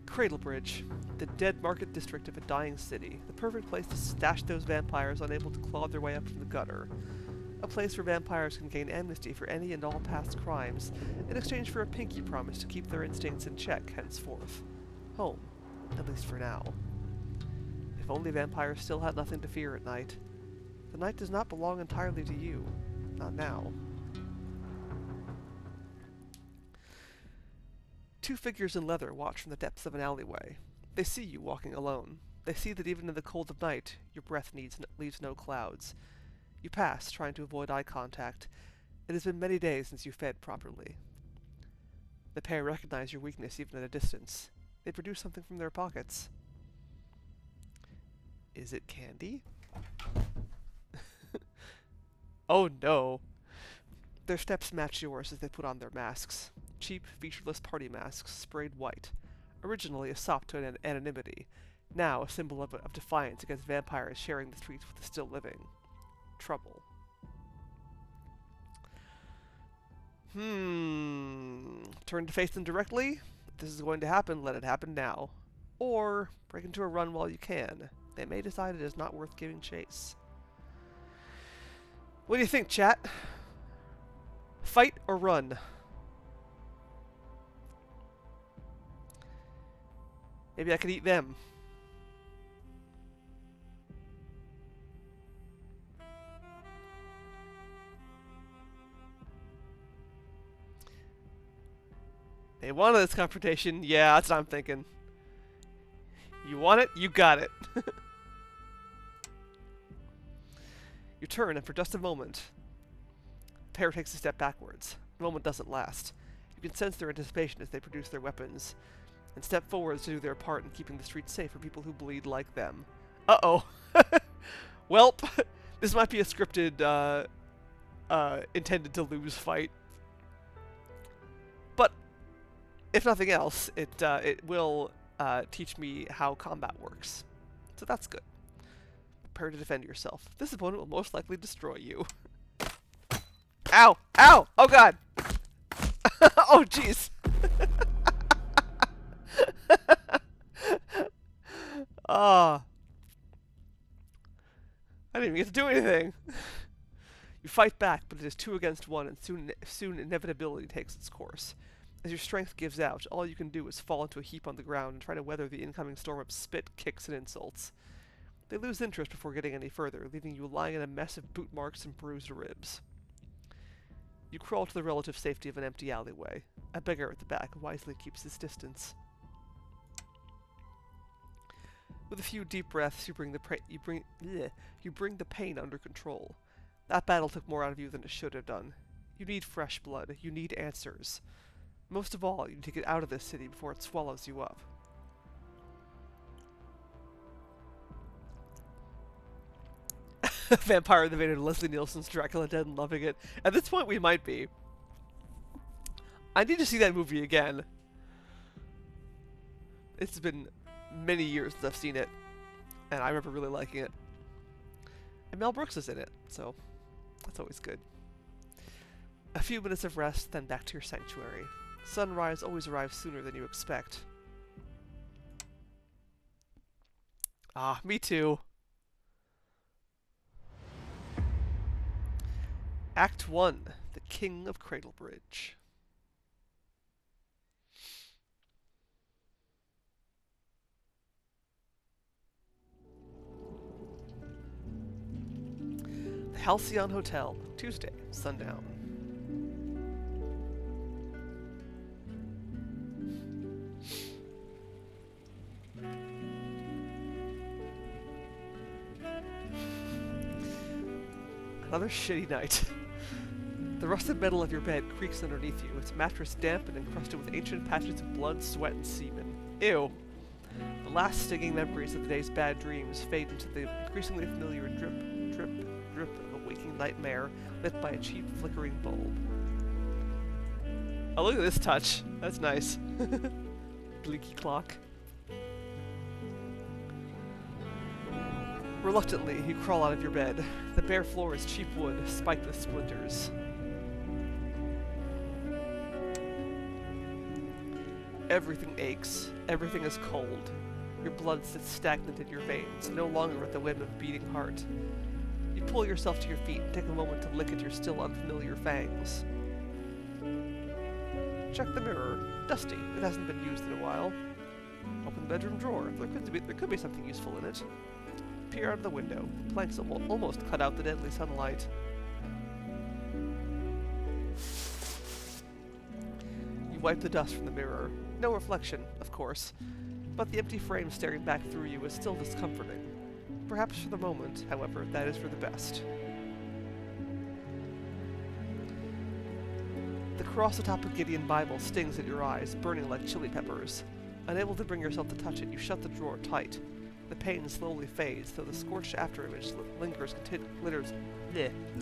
S1: Cradlebridge, the dead market district of a dying city, the perfect place to stash those vampires unable to claw their way up from the gutter. A place where vampires can gain amnesty for any and all past crimes, in exchange for a pinky promise to keep their instincts in check henceforth. Home, at least for now. If only vampires still had nothing to fear at night. The night does not belong entirely to you. Not now. Two figures in leather watch from the depths of an alleyway. They see you walking alone. They see that even in the cold of night, your breath leaves no clouds. You pass, trying to avoid eye contact. It has been many days since you fed properly. The pair recognize your weakness even at a distance. They produce something from their pockets. Is it candy? Oh no! Their steps match yours as they put on their masks. Cheap, featureless party masks, sprayed white. Originally a sop to anonymity, now a symbol of defiance against vampires sharing the streets with the still living. Trouble. Turn to face them directly? If this is going to happen, let it happen now. Or break into a run while you can. They may decide it is not worth giving chase. What do you think, chat? Fight or run? Maybe I could eat them. They wanted this confrontation. Yeah, that's what I'm thinking. You want it? You got it. You turn, and for just a moment, the pair takes a step backwards. The moment doesn't last. You can sense their anticipation as they produce their weapons, and step forwards to do their part in keeping the streets safe for people who bleed like them. Uh-oh. Welp, this might be a scripted, intended to lose fight. But, if nothing else, it will teach me how combat works. So that's good. Prepare to defend yourself. This opponent will most likely destroy you. Ow! Ow! Oh god! Oh jeez! Ah. I didn't even get to do anything. You fight back, but it is 2 against 1, and soon inevitability takes its course. As your strength gives out, all you can do is fall into a heap on the ground and try to weather the incoming storm of spit, kicks, and insults. They lose interest before getting any further, leaving you lying in a mess of boot marks and bruised ribs. You crawl to the relative safety of an empty alleyway. A beggar at the back wisely keeps his distance. With a few deep breaths, you bring the pain under control. That battle took more out of you than it should have done. You need fresh blood. You need answers. Most of all, you need to get out of this city before it swallows you up. Vampire Invader Leslie Nielsen's Dracula Dead and loving it. At this point, we might be. I need to see that movie again. It's been many years since I've seen it, and I remember really liking it. And Mel Brooks is in it, so that's always good. A few minutes of rest, then back to your sanctuary. Sunrise always arrives sooner than you expect. Ah, me too. Act 1, The King of Cradlebridge. The Halcyon Hotel, Tuesday, sundown. Another shitty night. The rusted metal of your bed creaks underneath you, its mattress damp and encrusted with ancient patches of blood, sweat, and semen. Ew. The last stinging memories of the day's bad dreams fade into the increasingly familiar drip, drip, drip of a waking nightmare lit by a cheap, flickering bulb. Oh, look at this touch. That's nice. Blinky clock. Reluctantly, you crawl out of your bed. The bare floor is cheap wood, spiked with splinters. Everything aches. Everything is cold. Your blood sits stagnant in your veins, no longer at the whim of a beating heart. You pull yourself to your feet and take a moment to lick at your still unfamiliar fangs. Check the mirror. Dusty. It hasn't been used in a while. Open the bedroom drawer. There could be something useful in it. Peer out of the window. The planks almost cut out the deadly sunlight. You wipe the dust from the mirror. No reflection, of course, but the empty frame staring back through you is still discomforting. Perhaps for the moment, however, that is for the best. The cross atop a Gideon Bible stings at your eyes, burning like chili peppers. Unable to bring yourself to touch it, you shut the drawer tight. The pain slowly fades, though the scorched afterimage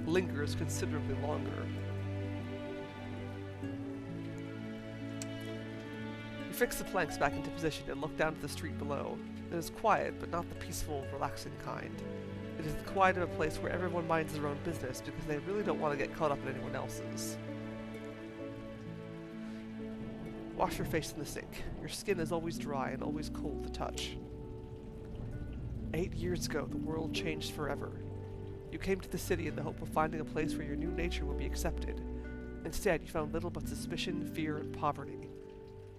S1: lingers considerably longer. You fix the planks back into position and look down at the street below. It is quiet, but not the peaceful, relaxing kind. It is the quiet of a place where everyone minds their own business because they really don't want to get caught up in anyone else's. Wash your face in the sink. Your skin is always dry and always cold to touch. 8 years ago, the world changed forever. You came to the city in the hope of finding a place where your new nature would be accepted. Instead, you found little but suspicion, fear, and poverty.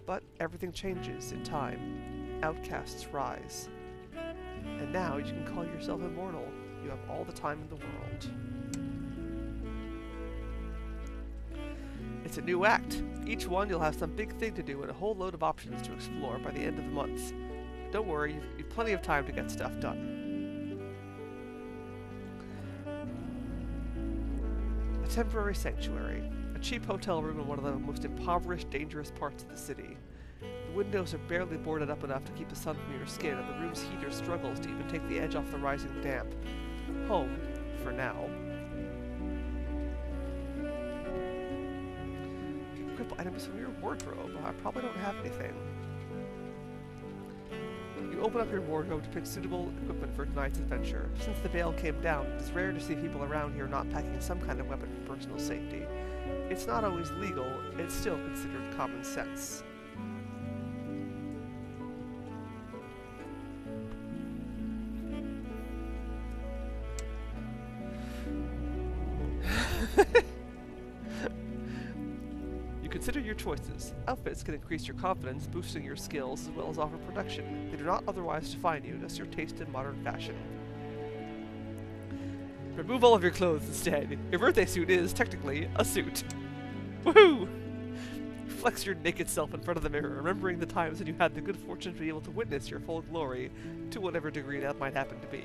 S1: But everything changes in time. Outcasts rise. And now you can call yourself immortal. You have all the time in the world. It's a new act. Each one you'll have some big thing to do and a whole load of options to explore by the end of the month. Don't worry, you've plenty of time to get stuff done. A temporary sanctuary. A cheap hotel room in one of the most impoverished, dangerous parts of the city. The windows are barely boarded up enough to keep the sun from your skin, and the room's heater struggles to even take the edge off the rising damp. Home, for now. Equip items from your wardrobe. I probably don't have anything. You open up your wardrobe to pick suitable equipment for tonight's adventure. Since the veil came down, it is rare to see people around here not packing some kind of weapon for personal safety. It's not always legal, it's still considered common sense. You consider your choices. Outfits can increase your confidence, boosting your skills, as well as offer protection. They do not otherwise define you, just your taste in modern fashion. Remove all of your clothes instead. Your birthday suit is, technically, a suit. Woohoo! Flex your naked self in front of the mirror, remembering the times when you had the good fortune to be able to witness your full glory, to whatever degree that might happen to be.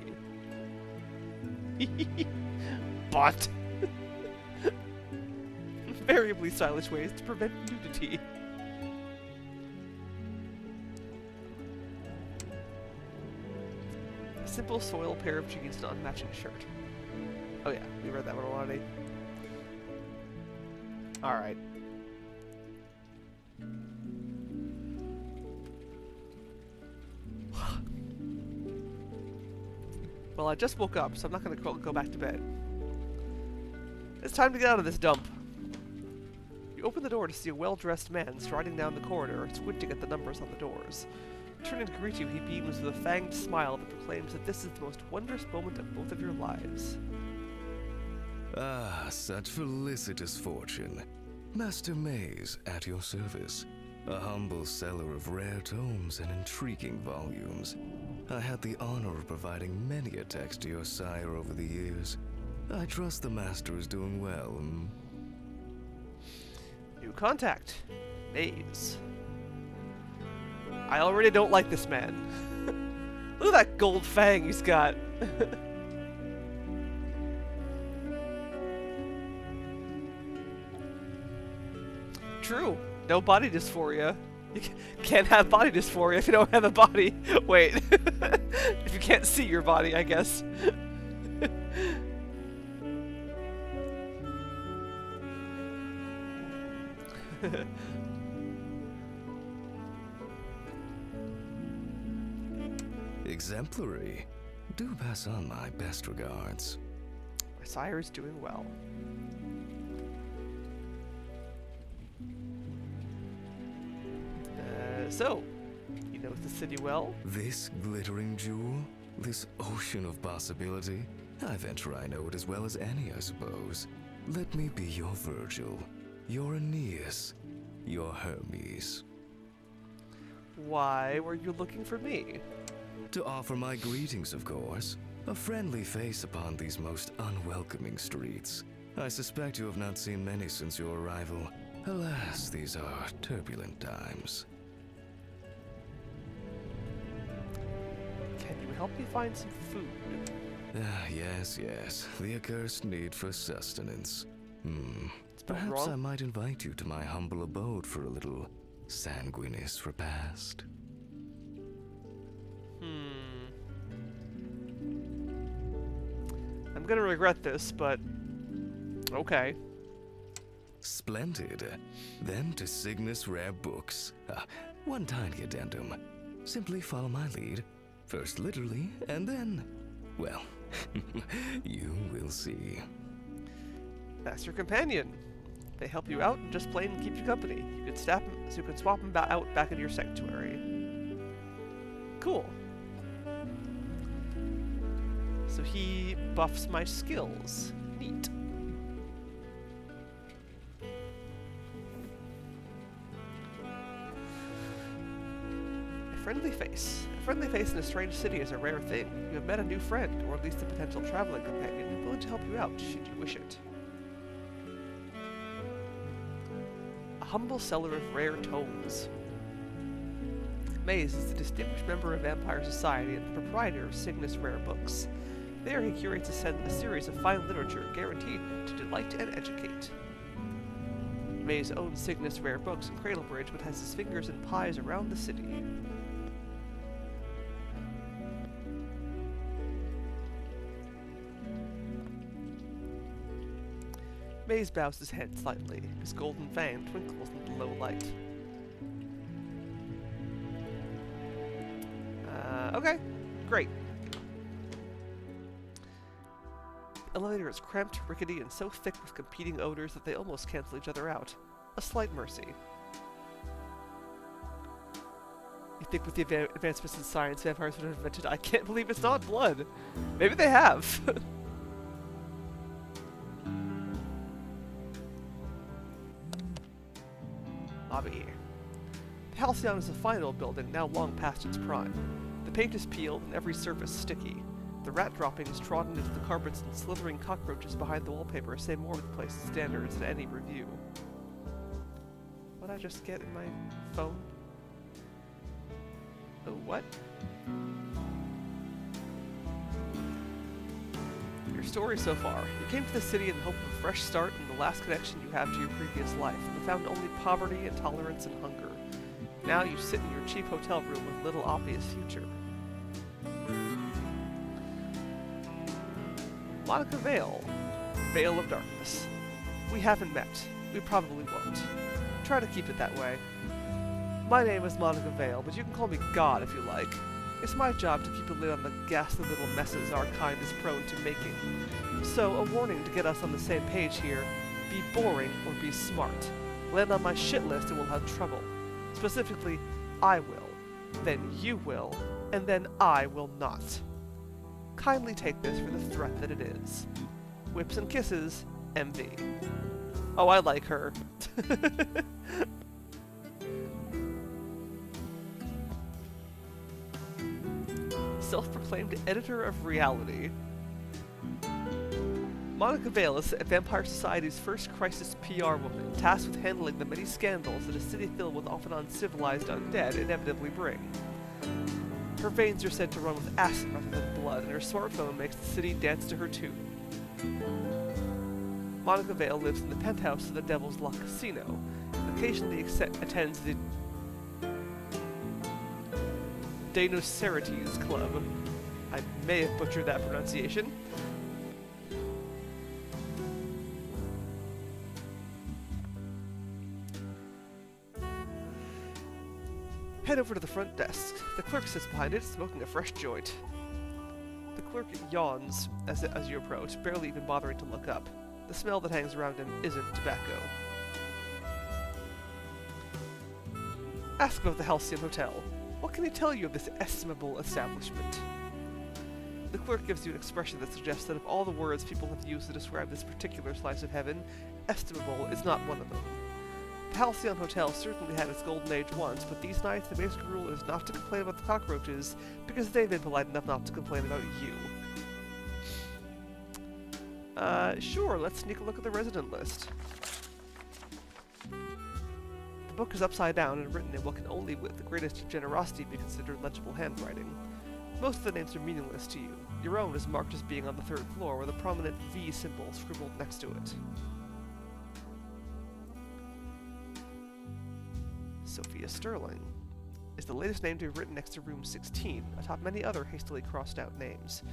S1: But variably stylish ways to prevent nudity. A simple soiled pair of jeans and unmatching shirt. Oh yeah, we read that one already. Alright. Well, I just woke up, so I'm not going to go back to bed. It's time to get out of this dump. You open the door to see a well-dressed man striding down the corridor, squinting at the numbers on the doors. Turning to greet you, he beams with a fanged smile that proclaims that this is the most wondrous moment of both of your lives.
S3: Ah, such felicitous fortune. Master Maze, at your service. A humble seller of rare tomes and intriguing volumes. I had the honor of providing many a text to your sire over the years. I trust the master is doing well.
S1: New contact. Maze. I already don't like this man. Look at that gold fang he's got. True. No body dysphoria. You can't have body dysphoria if you don't have a body. Wait. If you can't see your body, I guess.
S3: Exemplary. Do pass on my best regards.
S1: My sire is doing well. So, he knows the city well?
S3: This glittering jewel? This ocean of possibility? I venture I know it as well as any, I suppose. Let me be your Virgil, your Aeneas, your Hermes.
S1: Why were you looking for me?
S3: To offer my greetings, of course. A friendly face upon these most unwelcoming streets. I suspect you have not seen many since your arrival. Alas, these are turbulent times.
S1: Can you help me find some food?
S3: Ah, yes. The accursed need for sustenance. Perhaps
S1: wrong?
S3: I might invite you to my humble abode for a little sanguineous repast.
S1: I'm gonna regret this, but okay.
S3: Splendid. Then to Cygnus Rare Books. One tiny addendum. Simply follow my lead. First literally, and then, well, you will see.
S1: That's your companion. They help you out and just plain keep you company. You can swap them out back in your sanctuary. Cool. So he buffs my skills. Neat. A friendly face. A friendly face in a strange city is a rare thing. You have met a new friend, or at least a potential traveling companion, willing to help you out should you wish it. humble seller of rare tomes. Maze is a distinguished member of Vampire Society and the proprietor of Cygnus Rare Books. There he curates a series of fine literature guaranteed to delight and educate. Maze owns Cygnus Rare Books in Cradlebridge, but has his fingers in pies around the city. Maze bows his head slightly. His golden fang twinkles in the low light. Okay, great. The elevator is cramped, rickety, and so thick with competing odors that they almost cancel each other out. A slight mercy. You think with the advancements in science, vampires would have invented, I can't believe it's not blood. Maybe they have. Lobby. The Halcyon is a fine old building, now long past its prime. The paint is peeled and every surface sticky. The rat droppings trodden into the carpets and slithering cockroaches behind the wallpaper say more of the place's standards than any review. What did I just get in my phone? Oh, what? Your story so far. You came to the city in the hope of a fresh start and the last connection you have to your previous life, but found only poverty, intolerance, and hunger. Now you sit in your cheap hotel room with little obvious future. Monica Vale. Veil of Darkness. We haven't met. We probably won't. Try to keep it that way. My name is Monica Vale, but you can call me God if you like. It's my job to keep a lid on the ghastly little messes our kind is prone to making. So, a warning to get us on the same page here. Be boring or be smart. Land on my shit list and we'll have trouble. Specifically, I will. Then you will. And then I will not. Kindly take this for the threat that it is. Whips and kisses, MV. Oh, I like her. Self-proclaimed editor of reality. Monica Vale is Vampire Society's first crisis PR woman, tasked with handling the many scandals that a city filled with often uncivilized undead inevitably bring. Her veins are said to run with acid rather than blood, and her smartphone makes the city dance to her tune. Monica Vale lives in the penthouse of the Devil's Lock Casino, and occasionally attends the Deinoceretes Club. I may have butchered that pronunciation. Head over to the front desk. The clerk sits behind it, smoking a fresh joint. The clerk yawns as you approach, barely even bothering to look up. The smell that hangs around him isn't tobacco. Ask about the Halcyon Hotel. What can he tell you of this estimable establishment? The clerk gives you an expression that suggests that of all the words people have used to describe this particular slice of heaven, estimable is not one of them. The Halcyon Hotel certainly had its golden age once, but these nights the basic rule is not to complain about the cockroaches, because they've been polite enough not to complain about you. Sure, let's sneak a look at the resident list. The book is upside down and written in what can only with the greatest generosity be considered legible handwriting. Most of the names are meaningless to you. Your own is marked as being on the third floor with a prominent V symbol scribbled next to it. Sophia Sterling is the latest name to be written next to room 16, atop many other hastily crossed out names.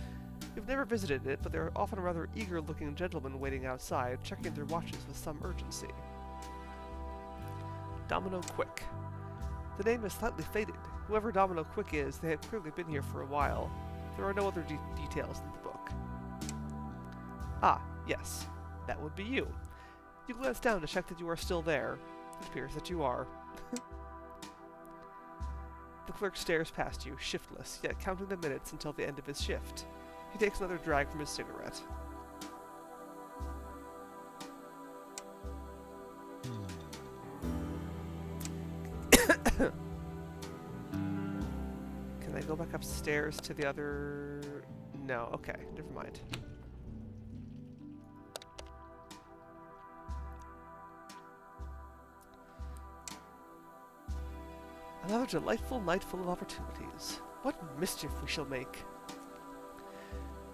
S1: You've never visited it, but there are often rather eager-looking gentlemen waiting outside, checking their watches with some urgency. Domino Quick. The name is slightly faded. Whoever Domino Quick is, they have clearly been here for a while. There are no other details in the book. Ah, yes. That would be you. You glance down to check that you are still there. It appears that you are. The clerk stares past you, shiftless, yet counting the minutes until the end of his shift. He takes another drag from his cigarette. Can I go back upstairs to the other... No, okay, never mind. Another delightful night full of opportunities. What mischief we shall make!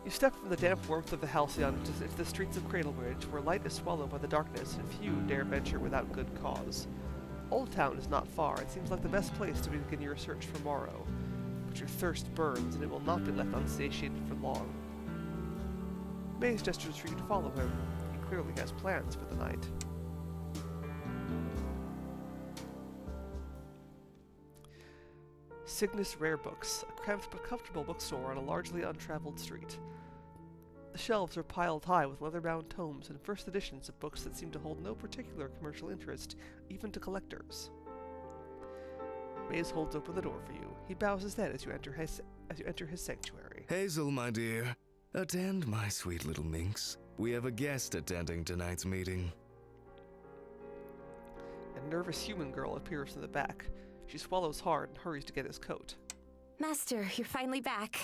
S1: You step from the damp warmth of the halcyon into the streets of Cradlebridge, where light is swallowed by the darkness, and few dare venture without good cause. Old Town is not far. It seems like the best place to begin your search for Morrow. But your thirst burns, and it will not be left unsatiated for long. Maze gestures for you to follow him. He clearly has plans for the night. Cygnus Rare Books, a cramped but comfortable bookstore on a largely untraveled street. The shelves are piled high with leather-bound tomes and first editions of books that seem to hold no particular commercial interest, even to collectors. Maze holds open the door for you. He bows his head as you enter his sanctuary.
S3: Hazel, my dear, attend, my sweet little minx. We have a guest attending tonight's meeting.
S1: A nervous human girl appears from the back. She swallows hard and hurries to get his coat.
S4: Master, you're finally back.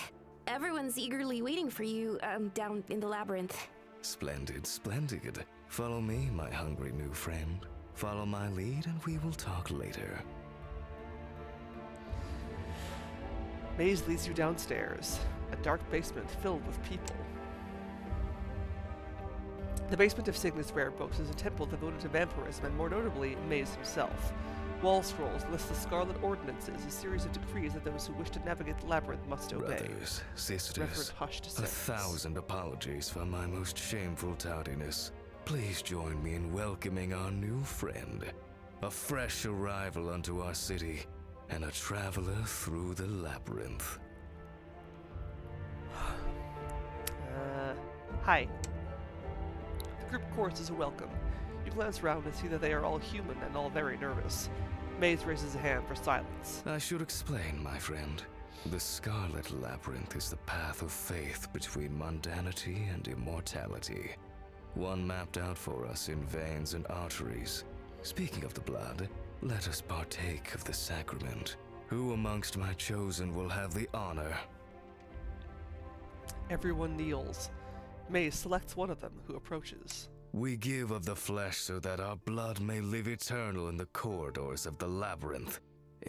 S4: Everyone's eagerly waiting for you, down in the labyrinth.
S3: Splendid, splendid. Follow me, my hungry new friend. Follow my lead and we will talk later.
S1: Maze leads you downstairs, a dark basement filled with people. The basement of Cygnus Rare Books is a temple devoted to vampirism and more notably, Maze himself. Wall scrolls list the Scarlet Ordinances, a series of decrees that those who wish to navigate the labyrinth must obey.
S3: Brothers, sisters,
S1: Reverend hushed sentences.
S3: 1,000 apologies for my most shameful tardiness. Please join me in welcoming our new friend, a fresh arrival unto our city, and a traveler through the labyrinth.
S1: Hi. The group choruses a welcome. You glance around and see that they are all human and all very nervous. Maze raises a hand for silence.
S3: I should explain, my friend. The Scarlet Labyrinth is the path of faith between mundanity and immortality. One mapped out for us in veins and arteries. Speaking of the blood, let us partake of the sacrament. Who amongst my chosen will have the honor?
S1: Everyone kneels. Maze selects one of them, who approaches.
S3: We give of the flesh so that our blood may live eternal in the corridors of the labyrinth.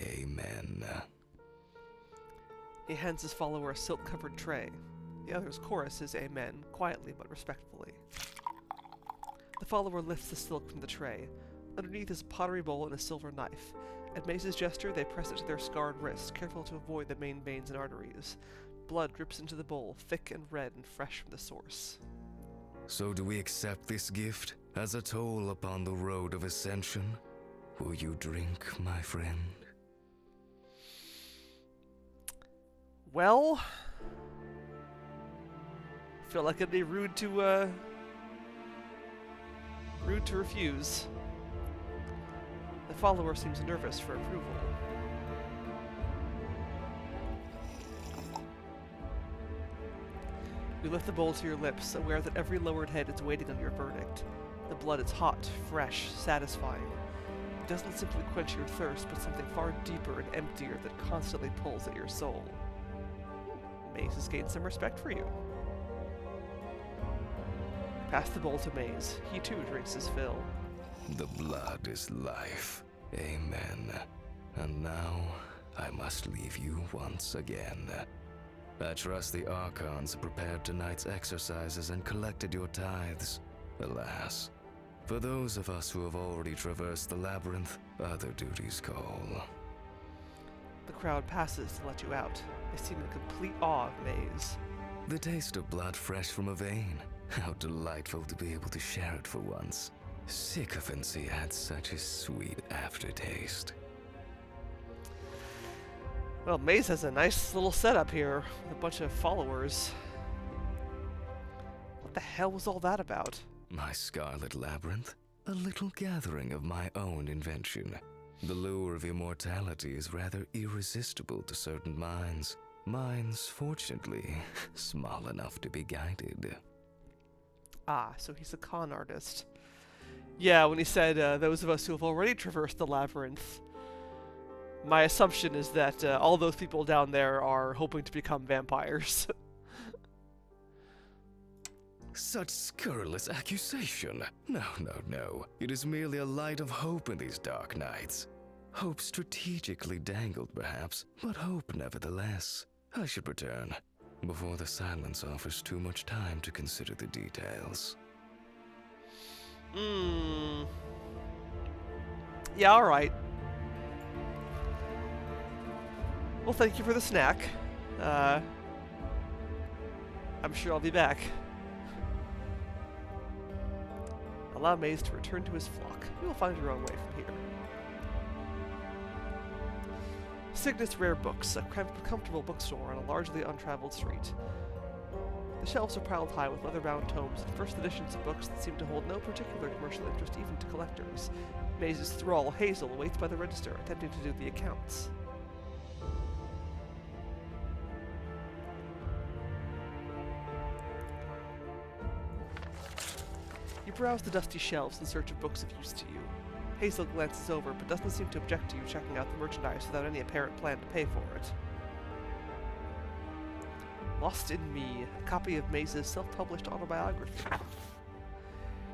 S3: Amen.
S1: He hands his follower a silk-covered tray. The others choruses amen, quietly but respectfully. The follower lifts the silk from the tray. Underneath is a pottery bowl and a silver knife. At Maze's gesture, they press it to their scarred wrists, careful to avoid the main veins and arteries. Blood drips into the bowl, thick and red and fresh from the source.
S3: So do we accept this gift as a toll upon the road of ascension? Will you drink, my friend?
S1: Well, I feel like it'd be rude to refuse. The follower seems nervous for approval. You lift the bowl to your lips, aware that every lowered head is waiting on your verdict. The blood is hot, fresh, satisfying. It doesn't simply quench your thirst, but something far deeper and emptier that constantly pulls at your soul. Maze has gained some respect for you. Pass the bowl to Maze. He too drinks his fill.
S3: The blood is life. Amen. And now, I must leave you once again. I trust the Archons have prepared tonight's exercises and collected your tithes. Alas, for those of us who have already traversed the labyrinth, other duties call.
S1: The crowd passes to let you out. They seem in complete awe of Maze.
S3: The taste of blood fresh from a vein. How delightful to be able to share it for once. Sycophancy adds such a sweet aftertaste.
S1: Well, Maze has a nice little setup here with a bunch of followers. What the hell was all that about?
S3: My Scarlet Labyrinth? A little gathering of my own invention. The lure of immortality is rather irresistible to certain minds. Mine's, fortunately, small enough to be guided.
S1: Ah, so he's a con artist. Yeah, when he said, those of us who have already traversed the labyrinth, my assumption is that all those people down there are hoping to become vampires.
S3: Such scurrilous accusation. No. It is merely a light of hope in these dark nights. Hope strategically dangled, perhaps, but hope nevertheless. I should return, before the silence offers too much time to consider the details.
S1: Yeah, alright. Well, thank you for the snack. I'm sure I'll be back. Allow Maze to return to his flock. You will find your own way from here. Cygnus Rare Books, a comfortable bookstore on a largely untraveled street. The shelves are piled high with leather-bound tomes and first editions of books that seem to hold no particular commercial interest even to collectors. Maze's thrall, Hazel, waits by the register, attempting to do the accounts. You browse the dusty shelves in search of books of use to you. Hazel glances over, but doesn't seem to object to you checking out the merchandise without any apparent plan to pay for it. Lost in Me, a copy of Maze's self-published autobiography.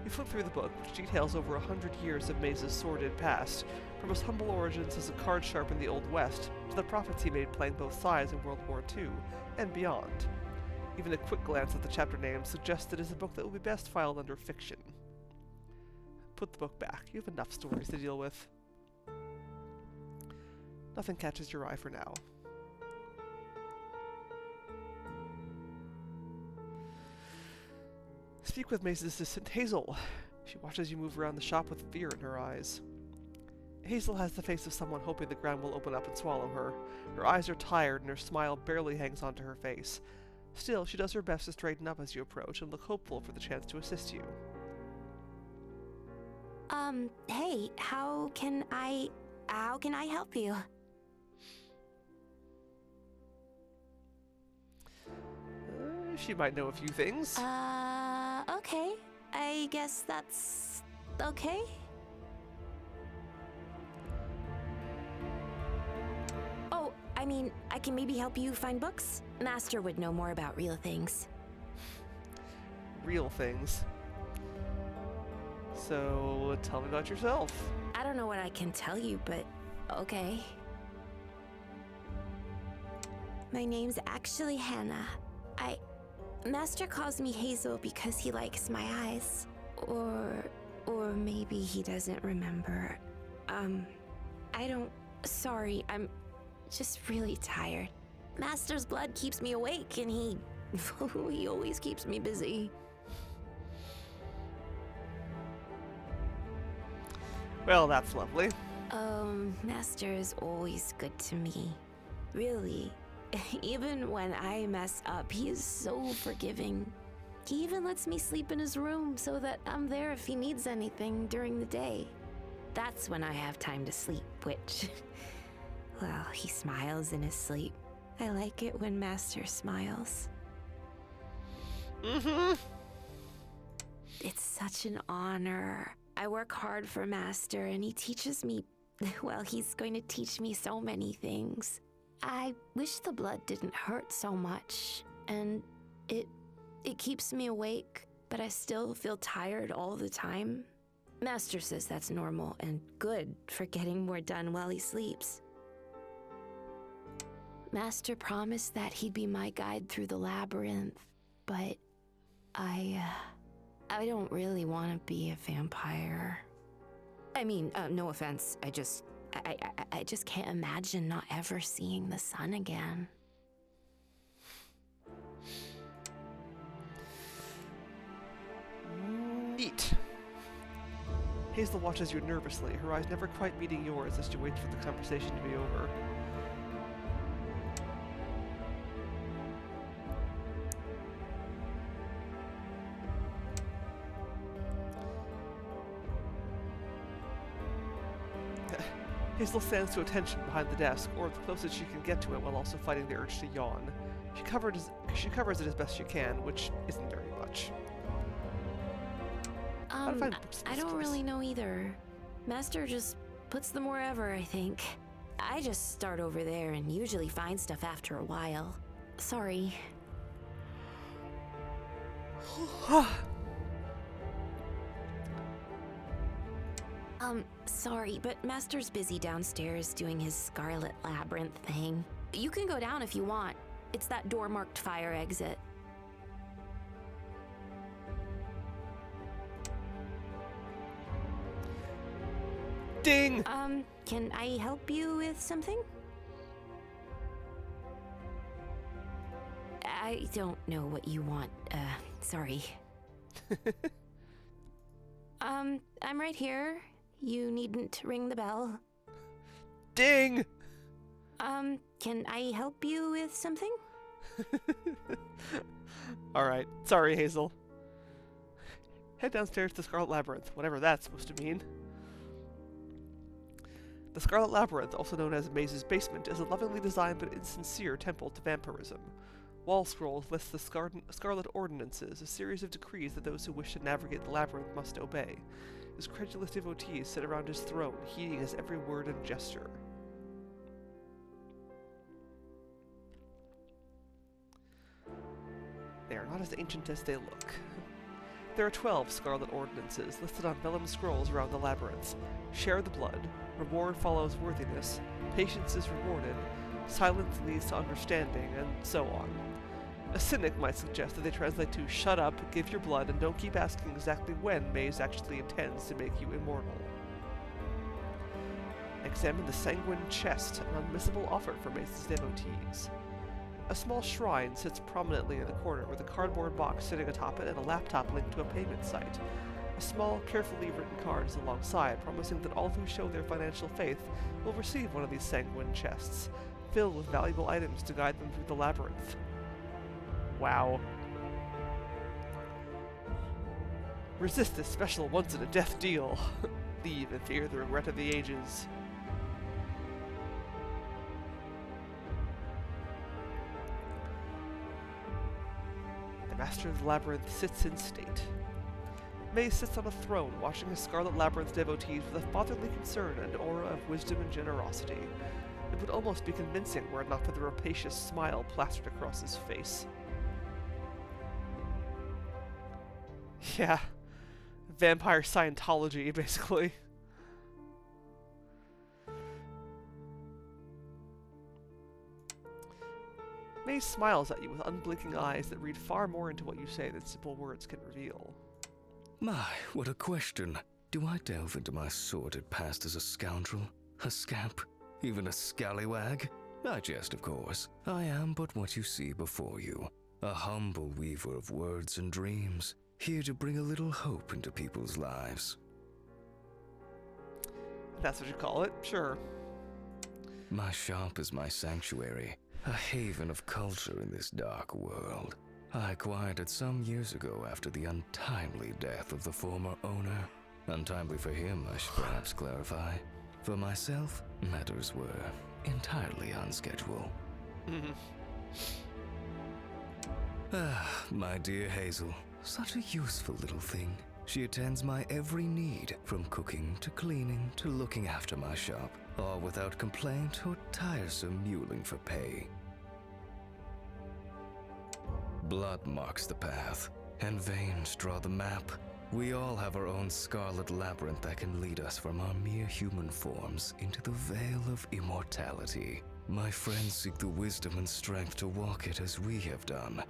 S1: You flip through the book, which details over 100 years of Maze's sordid past, from his humble origins as a card sharp in the Old West, to the profits he made playing both sides in World War II, and beyond. Even a quick glance at the chapter names suggests it is a book that will be best filed under fiction. Put the book back. You have enough stories to deal with. Nothing catches your eye for now. Speak with Maze's assistant, Hazel. She watches you move around the shop with fear in her eyes. Hazel has the face of someone hoping the ground will open up and swallow her. Her eyes are tired and her smile barely hangs onto her face. Still, she does her best to straighten up as you approach and look hopeful for the chance to assist you.
S4: Hey, how can I help you?
S1: She might know a few things.
S4: Okay. I guess that's okay. Oh, I mean, I can maybe help you find books? Master would know more about real things.
S1: Real things. So, tell me about yourself.
S4: I don't know what I can tell you, but okay. My name's actually Hannah. Master calls me Hazel because he likes my eyes. Or maybe he doesn't remember. Sorry, I'm just really tired. Master's blood keeps me awake and he always keeps me busy.
S1: Well, that's lovely.
S4: Master is always good to me. Really. Even when I mess up, he is so forgiving. He even lets me sleep in his room so that I'm there if he needs anything during the day. That's when I have time to sleep, which... well, he smiles in his sleep. I like it when Master smiles.
S1: Mm-hmm.
S4: It's such an honor. I work hard for Master and he teaches me... well, he's going to teach me so many things. I wish the blood didn't hurt so much, and it keeps me awake, but I still feel tired all the time. Master says that's normal and good for getting more done while he sleeps. Master promised that he'd be my guide through the labyrinth, but I don't really want to be a vampire. I mean, no offense, I just can't imagine not ever seeing the sun again.
S1: Neat. Hazel watches you nervously, her eyes never quite meeting yours as she waits for the conversation to be over. Hazel stands to attention behind the desk, or the closest she can get to it while also fighting the urge to yawn. She covers it as best she can, which isn't very much.
S4: I don't really know either. Master just puts them wherever, I think. I just start over there and usually find stuff after a while. Sorry. Sorry, but Master's busy downstairs doing his Scarlet Labyrinth thing. You can go down if you want. It's that door marked fire exit.
S1: Ding!
S4: Can I help you with something? I don't know what you want. Sorry. I'm right here. You needn't ring the bell.
S1: Ding!
S4: Can I help you with something?
S1: Alright, sorry, Hazel. Head downstairs to the Scarlet Labyrinth, whatever that's supposed to mean. The Scarlet Labyrinth, also known as Maze's Basement, is a lovingly designed but insincere temple to vampirism. Wall scrolls list the Scarlet Ordinances, a series of decrees that those who wish to navigate the labyrinth must obey. His credulous devotees sit around his throne, heeding his every word and gesture. They are not as ancient as they look. There are 12 Scarlet Ordinances listed on vellum scrolls around the labyrinth. Share the blood, reward follows worthiness, patience is rewarded, silence leads to understanding, and so on. A cynic might suggest that they translate to shut up, give your blood, and don't keep asking exactly when Maze actually intends to make you immortal. Examine the sanguine chest, an unmissable offer for Maze's devotees. A small shrine sits prominently in the corner with a cardboard box sitting atop it and a laptop linked to a payment site. A small, carefully written card is alongside, promising that all who show their financial faith will receive one of these sanguine chests, filled with valuable items to guide them through the labyrinth. Wow. Resist this special once-in-a-death deal. Leave and fear the regret of the ages. The Master of the Labyrinth sits in state. Maze sits on a throne, watching his Scarlet Labyrinth devotees with a fatherly concern and aura of wisdom and generosity. It would almost be convincing were it not for the rapacious smile plastered across his face. Yeah. Vampire Scientology, basically. Maze smiles at you with unblinking eyes that read far more into what you say than simple words can reveal.
S3: My, what a question. Do I delve into my sordid past as a scoundrel, a scamp, even a scallywag? I jest, of course. I am but what you see before you, a humble weaver of words and dreams, here to bring a little hope into people's lives.
S1: That's what you call it? Sure.
S3: My shop is my sanctuary, a haven of culture in this dark world. I acquired it some years ago after the untimely death of the former owner. Untimely for him, I should perhaps clarify. For myself, matters were entirely on schedule. My dear Hazel, such a useful little thing. She attends my every need, from cooking to cleaning to looking after my shop, all without complaint or tiresome mewling for pay. Blood marks the path, and veins draw the map. We all have our own Scarlet Labyrinth that can lead us from our mere human forms into the veil of immortality. My friends seek the wisdom and strength to walk it as we have done,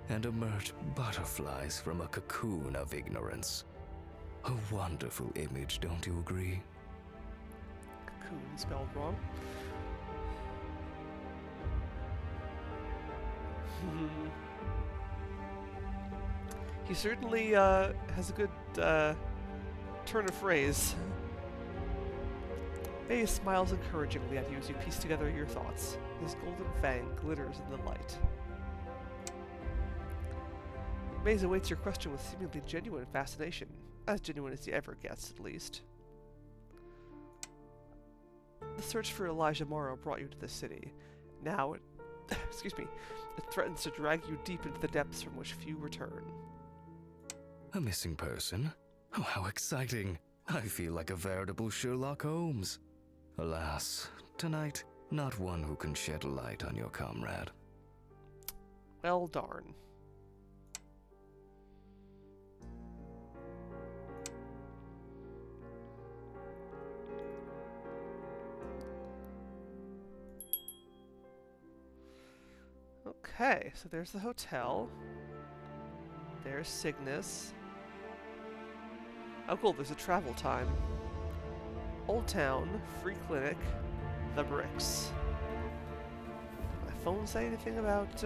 S3: and emerge butterflies from a cocoon of ignorance. A wonderful image, don't you agree?
S1: Cocoon spelled wrong. He certainly has a good turn of phrase. Maze smiles encouragingly at you as you piece together your thoughts. His golden fang glitters in the light. Maze awaits your question with seemingly genuine fascination. As genuine as he ever gets, at least. The search for Elijah Morrow brought you to this city. Now it excuse me, it threatens to drag you deep into the depths from which few return.
S3: A missing person? Oh, how exciting! I feel like a veritable Sherlock Holmes. Alas, tonight, not one who can shed a light on your comrade.
S1: Well, darn. Okay, so there's the hotel. There's Cygnus. Oh cool, there's a travel time. Old Town, free clinic, the bricks. Did my phone say anything about,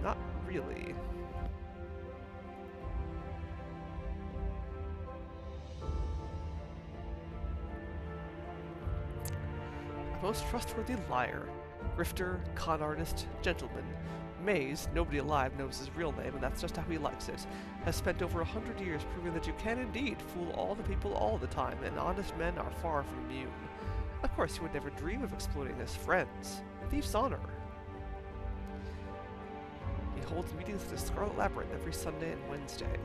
S1: Not really. A most trustworthy liar, grifter, con artist, gentleman. Mays, nobody alive knows his real name, and that's just how he likes it, has spent over 100 years proving that you can indeed fool all the people all the time, and honest men are far from immune. Of course, you would never dream of exploiting his friends. Thief's honor. He holds meetings at the Scarlet Labyrinth every Sunday and Wednesday.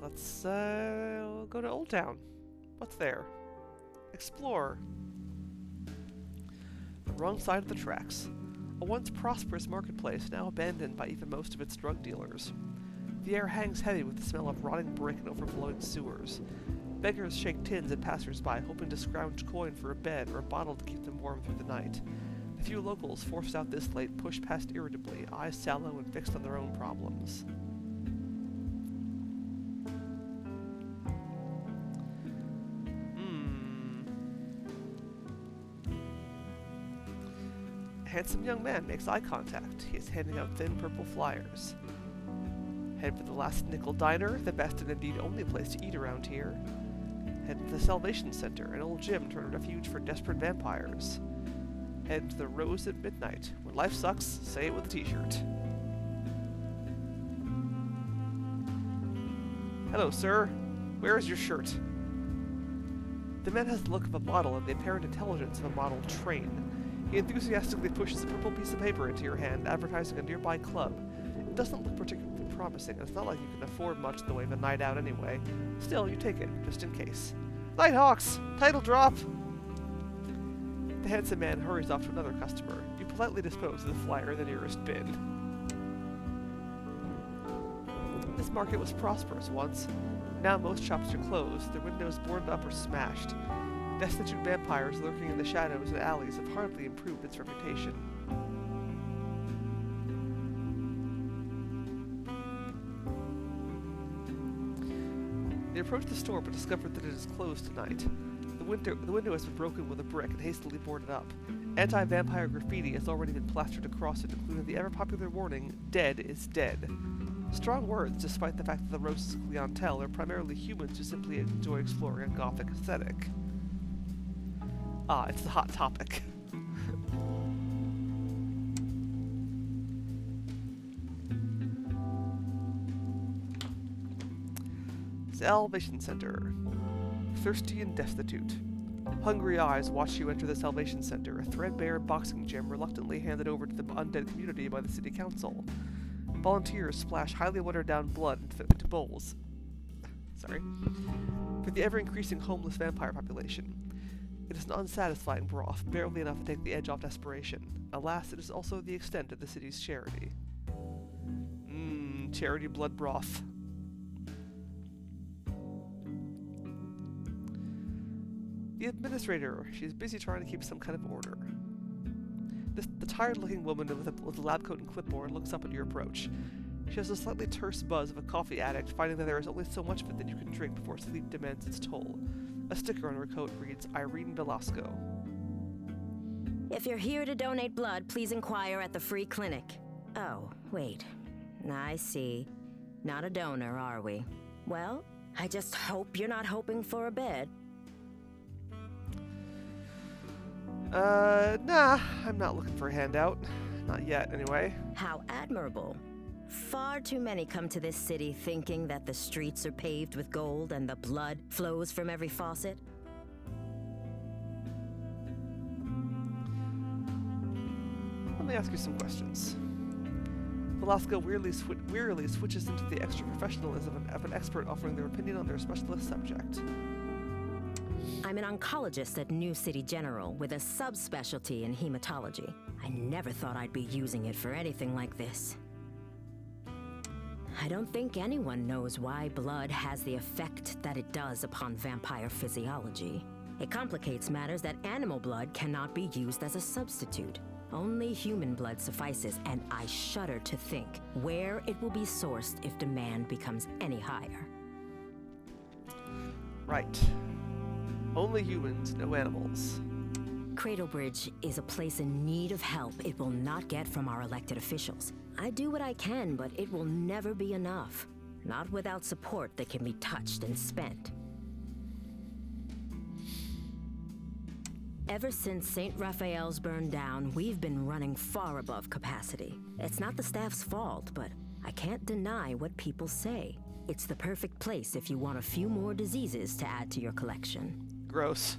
S1: Let's go to Old Town. What's there? Explore. The wrong side of the tracks. A once prosperous marketplace now abandoned by even most of its drug dealers. The air hangs heavy with the smell of rotting brick and overflowing sewers. Beggars shake tins at passers-by, hoping to scrounge coin for a bed or a bottle to keep them warm through the night. The few locals forced out this late push past irritably, eyes sallow and fixed on their own problems. A handsome young man makes eye contact. He is handing out thin purple flyers. Head for the Last Nickel Diner, the best and indeed only place to eat around here. Head to the Salvation Center, an old gym turned refuge for desperate vampires. Head to the Rose at Midnight. When life sucks, say it with a t-shirt. Hello, sir. Where is your shirt? The man has the look of a model and the apparent intelligence of a model train. He enthusiastically pushes a purple piece of paper into your hand, advertising a nearby club. It doesn't look particularly promising, and it's not like you can afford much in the way of a night out anyway. Still, you take it, just in case. Nighthawks! Title drop! The handsome man hurries off to another customer. You politely dispose of the flyer in the nearest bin. This market was prosperous once. Now most shops are closed, their windows boarded up or smashed. Destitute vampires lurking in the shadows and alleys have hardly improved its reputation. They approach the store but discover that it is closed tonight. The window has been broken with a brick and hastily boarded up. Anti-vampire graffiti has already been plastered across it, including the ever-popular warning, "Dead is dead." Strong words, despite the fact that the Rose's clientele are primarily humans who simply enjoy exploring a gothic aesthetic. Ah, it's the hot topic. Salvation Center. Thirsty and destitute. Hungry eyes watch you enter the Salvation Center, a threadbare boxing gym reluctantly handed over to the undead community by the city council. Volunteers splash highly watered-down blood into bowls. For the ever-increasing homeless vampire population. It is an unsatisfying broth, barely enough to take the edge off desperation. Alas, it is also the extent of the city's charity. Charity blood broth. The administrator, she is busy trying to keep some kind of order. The tired-looking woman with a lab coat and clipboard looks up at your approach. She has a slightly terse buzz of a coffee addict, finding that there is only so much of it that you can drink before sleep demands its toll. A sticker on her coat reads, Irene Velasco.
S5: If you're here to donate blood, please inquire at the free clinic. Oh, wait. I see. Not a donor, are we? Well, I just hope you're not hoping for a bed.
S1: Nah, I'm not looking for a handout. Not yet, anyway.
S5: How admirable. Far too many come to this city thinking that the streets are paved with gold and the blood flows from every faucet.
S1: Let me ask you some questions. Velasco wearily switches into the extra professionalism of an expert offering their opinion on their specialist subject.
S5: I'm an oncologist at New City General with a subspecialty in hematology. I never thought I'd be using it for anything like this. I don't think anyone knows why blood has the effect that it does upon vampire physiology. It complicates matters that animal blood cannot be used as a substitute. Only human blood suffices, and I shudder to think where it will be sourced if demand becomes any higher.
S1: Right. Only humans, no animals.
S5: Cradlebridge is a place in need of help it will not get from our elected officials. I do what I can, but it will never be enough. Not without support that can be touched and spent. Ever since St. Raphael's burned down, we've been running far above capacity. It's not the staff's fault, but I can't deny what people say. It's the perfect place if you want a few more diseases to add to your collection.
S1: Gross.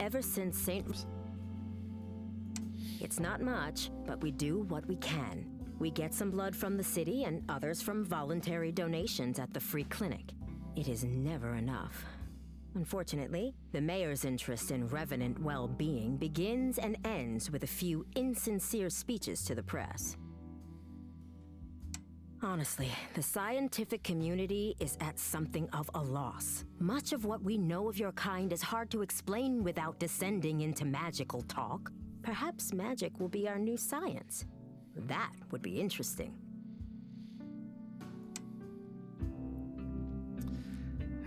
S5: Ever since St. It's not much, but we do what we can. We get some blood from the city and others from voluntary donations at the free clinic. It is never enough. Unfortunately, the mayor's interest in revenant well-being begins and ends with a few insincere speeches to the press. Honestly, the scientific community is at something of a loss. Much of what we know of your kind is hard to explain without descending into magical talk. Perhaps magic will be our new science. That would be interesting.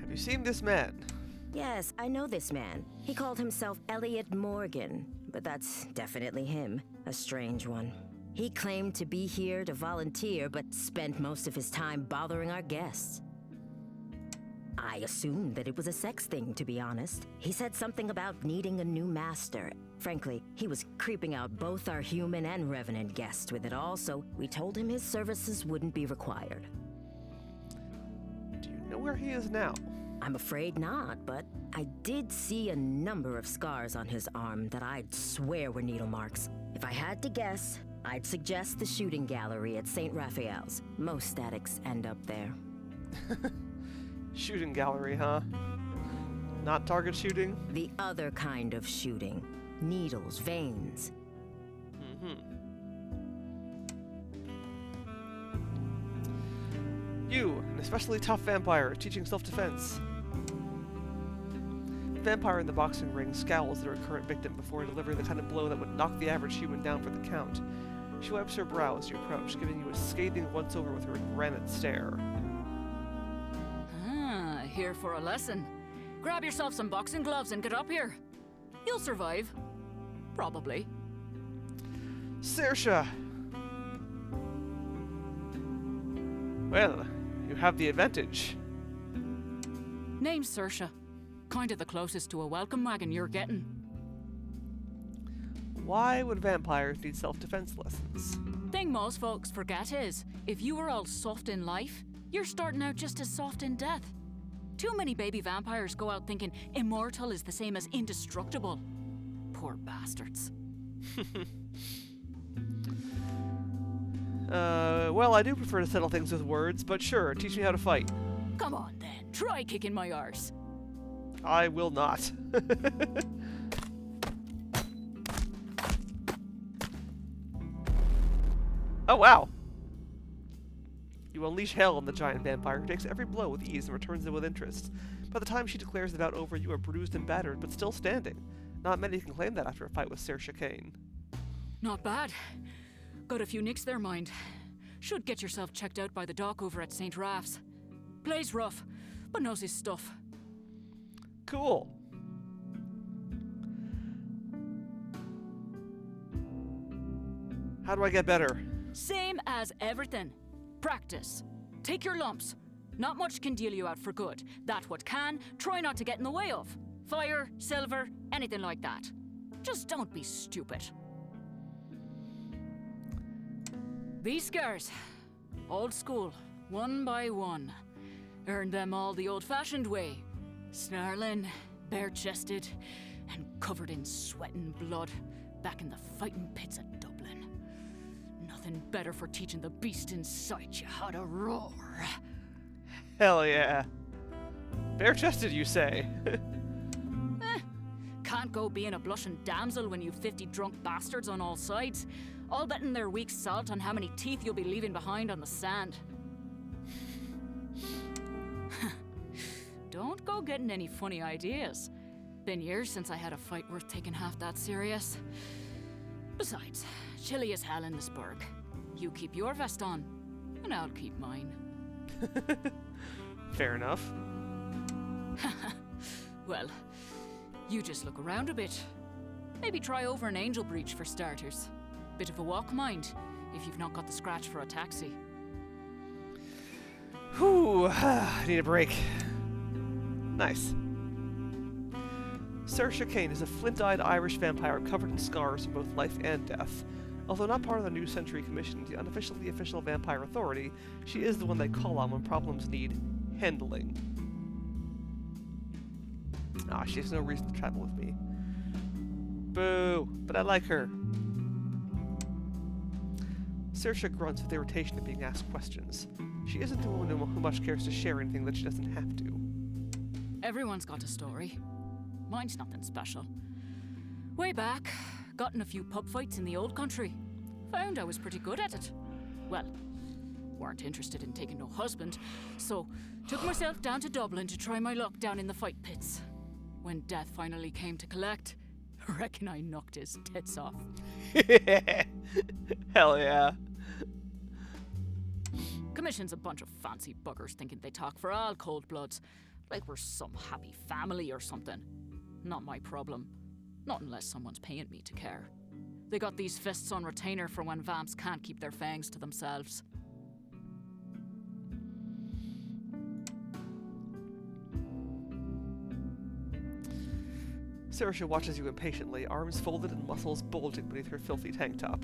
S1: Have you seen this man?
S5: Yes, I know this man. He called himself Elliot Morgan, but that's definitely him. A strange one. He claimed to be here to volunteer, but spent most of his time bothering our guests. I assumed that it was a sex thing, to be honest. He said something about needing a new master. Frankly, he was creeping out both our human and revenant guests with it all, so we told him his services wouldn't be required.
S1: Do you know where he is now?
S5: I'm afraid not, but I did see a number of scars on his arm that I'd swear were needle marks. If I had to guess, I'd suggest the shooting gallery at St. Raphael's. Most addicts end up there.
S1: Shooting gallery, huh? Not target shooting?
S5: The other kind of shooting. Needles, veins.
S1: You, an especially tough vampire, teaching self-defense. The vampire in the boxing ring scowls at her current victim before delivering the kind of blow that would knock the average human down for the count. She wipes her brow as you approach, giving you a scathing once-over with her granite stare.
S6: Ah, here for a lesson. Grab yourself some boxing gloves and get up here. You'll survive. Probably.
S1: Saoirse! Well, you have the advantage.
S6: Name's Saoirse. Kinda the closest to a welcome wagon you're getting.
S1: Why would vampires need self-defense lessons?
S6: Thing most folks forget is, if you were all soft in life, you're starting out just as soft in death. Too many baby vampires go out thinking immortal is the same as indestructible. Poor bastards.
S1: Well, I do prefer to settle things with words, but sure, teach me how to fight.
S6: Come on then, try kicking my arse.
S1: I will not. Oh, wow. You unleash hell on the giant vampire, who takes every blow with ease and returns it with interest. By the time she declares the bout over, you are bruised and battered, but still standing. Not many can claim that after a fight with Saoirse Kane.
S6: Not bad. Got a few nicks there, mind. Should get yourself checked out by the doc over at St. Raph's. Plays rough, but knows his stuff.
S1: Cool. How do I get better?
S6: Same as everything. Practice. Take your lumps. Not much can deal you out for good. That what can, try not to get in the way of. Fire, silver, anything like that. Just don't be stupid. These scars, old school, one by one. Earned them all the old-fashioned way. Snarling, bare-chested, and covered in sweat and blood, back in the fighting pits of Dublin. Nothing better for teaching the beast inside you how to roar.
S1: Hell yeah. Bare-chested, you say?
S6: Can't go being a blushing damsel when you've 50 drunk bastards on all sides, all betting their weak salt on how many teeth you'll be leaving behind on the sand. Don't go getting any funny ideas. Been years since I had a fight worth taking half that serious. Besides, chilly as hell in this burg. You keep your vest on, and I'll keep mine.
S1: Fair enough.
S6: Well, you just look around a bit. Maybe try over an angel breach for starters. Bit of a walk, mind, if you've not got the scratch for a taxi.
S1: Whew, I need a break. Nice. Saoirse Kane is a flint-eyed Irish vampire covered in scars from both life and death. Although not part of the New Century Commission, the unofficially official vampire authority, she is the one they call on when problems need handling. She has no reason to travel with me. Boo! But I like her. Saoirse grunts with irritation at being asked questions. She isn't the woman who much cares to share anything that she doesn't have to.
S6: Everyone's got a story. Mine's nothing special. Way back, got in a few pub fights in the old country. Found I was pretty good at it. Well, weren't interested in taking no husband, so took myself down to Dublin to try my luck down in the fight pits. When death finally came to collect, I reckon I knocked his tits off.
S1: Hell yeah.
S6: Commission's a bunch of fancy buggers thinking they talk for all cold bloods, like we're some happy family or something. Not my problem. Not unless someone's paying me to care. They got these fists on retainer for when vamps can't keep their fangs to themselves.
S1: Saoirse watches you impatiently, arms folded and muscles bulging beneath her filthy tank top.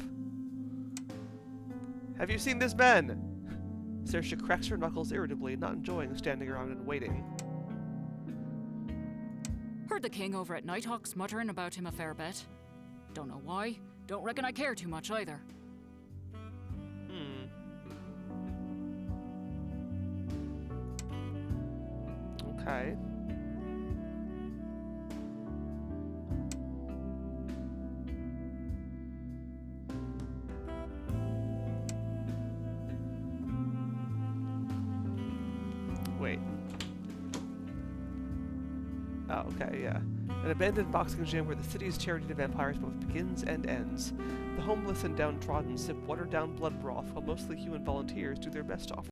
S1: Have you seen this man? Saoirse cracks her knuckles irritably, not enjoying standing around and waiting.
S6: Heard the king over at Nighthawks muttering about him a fair bit. Don't know why. Don't reckon I care too much either.
S1: Okay. Wait. Oh, okay, yeah. An abandoned boxing gym where the city's charity to vampires both begins and ends. The homeless and downtrodden sip watered-down blood broth while mostly human volunteers do their best to offer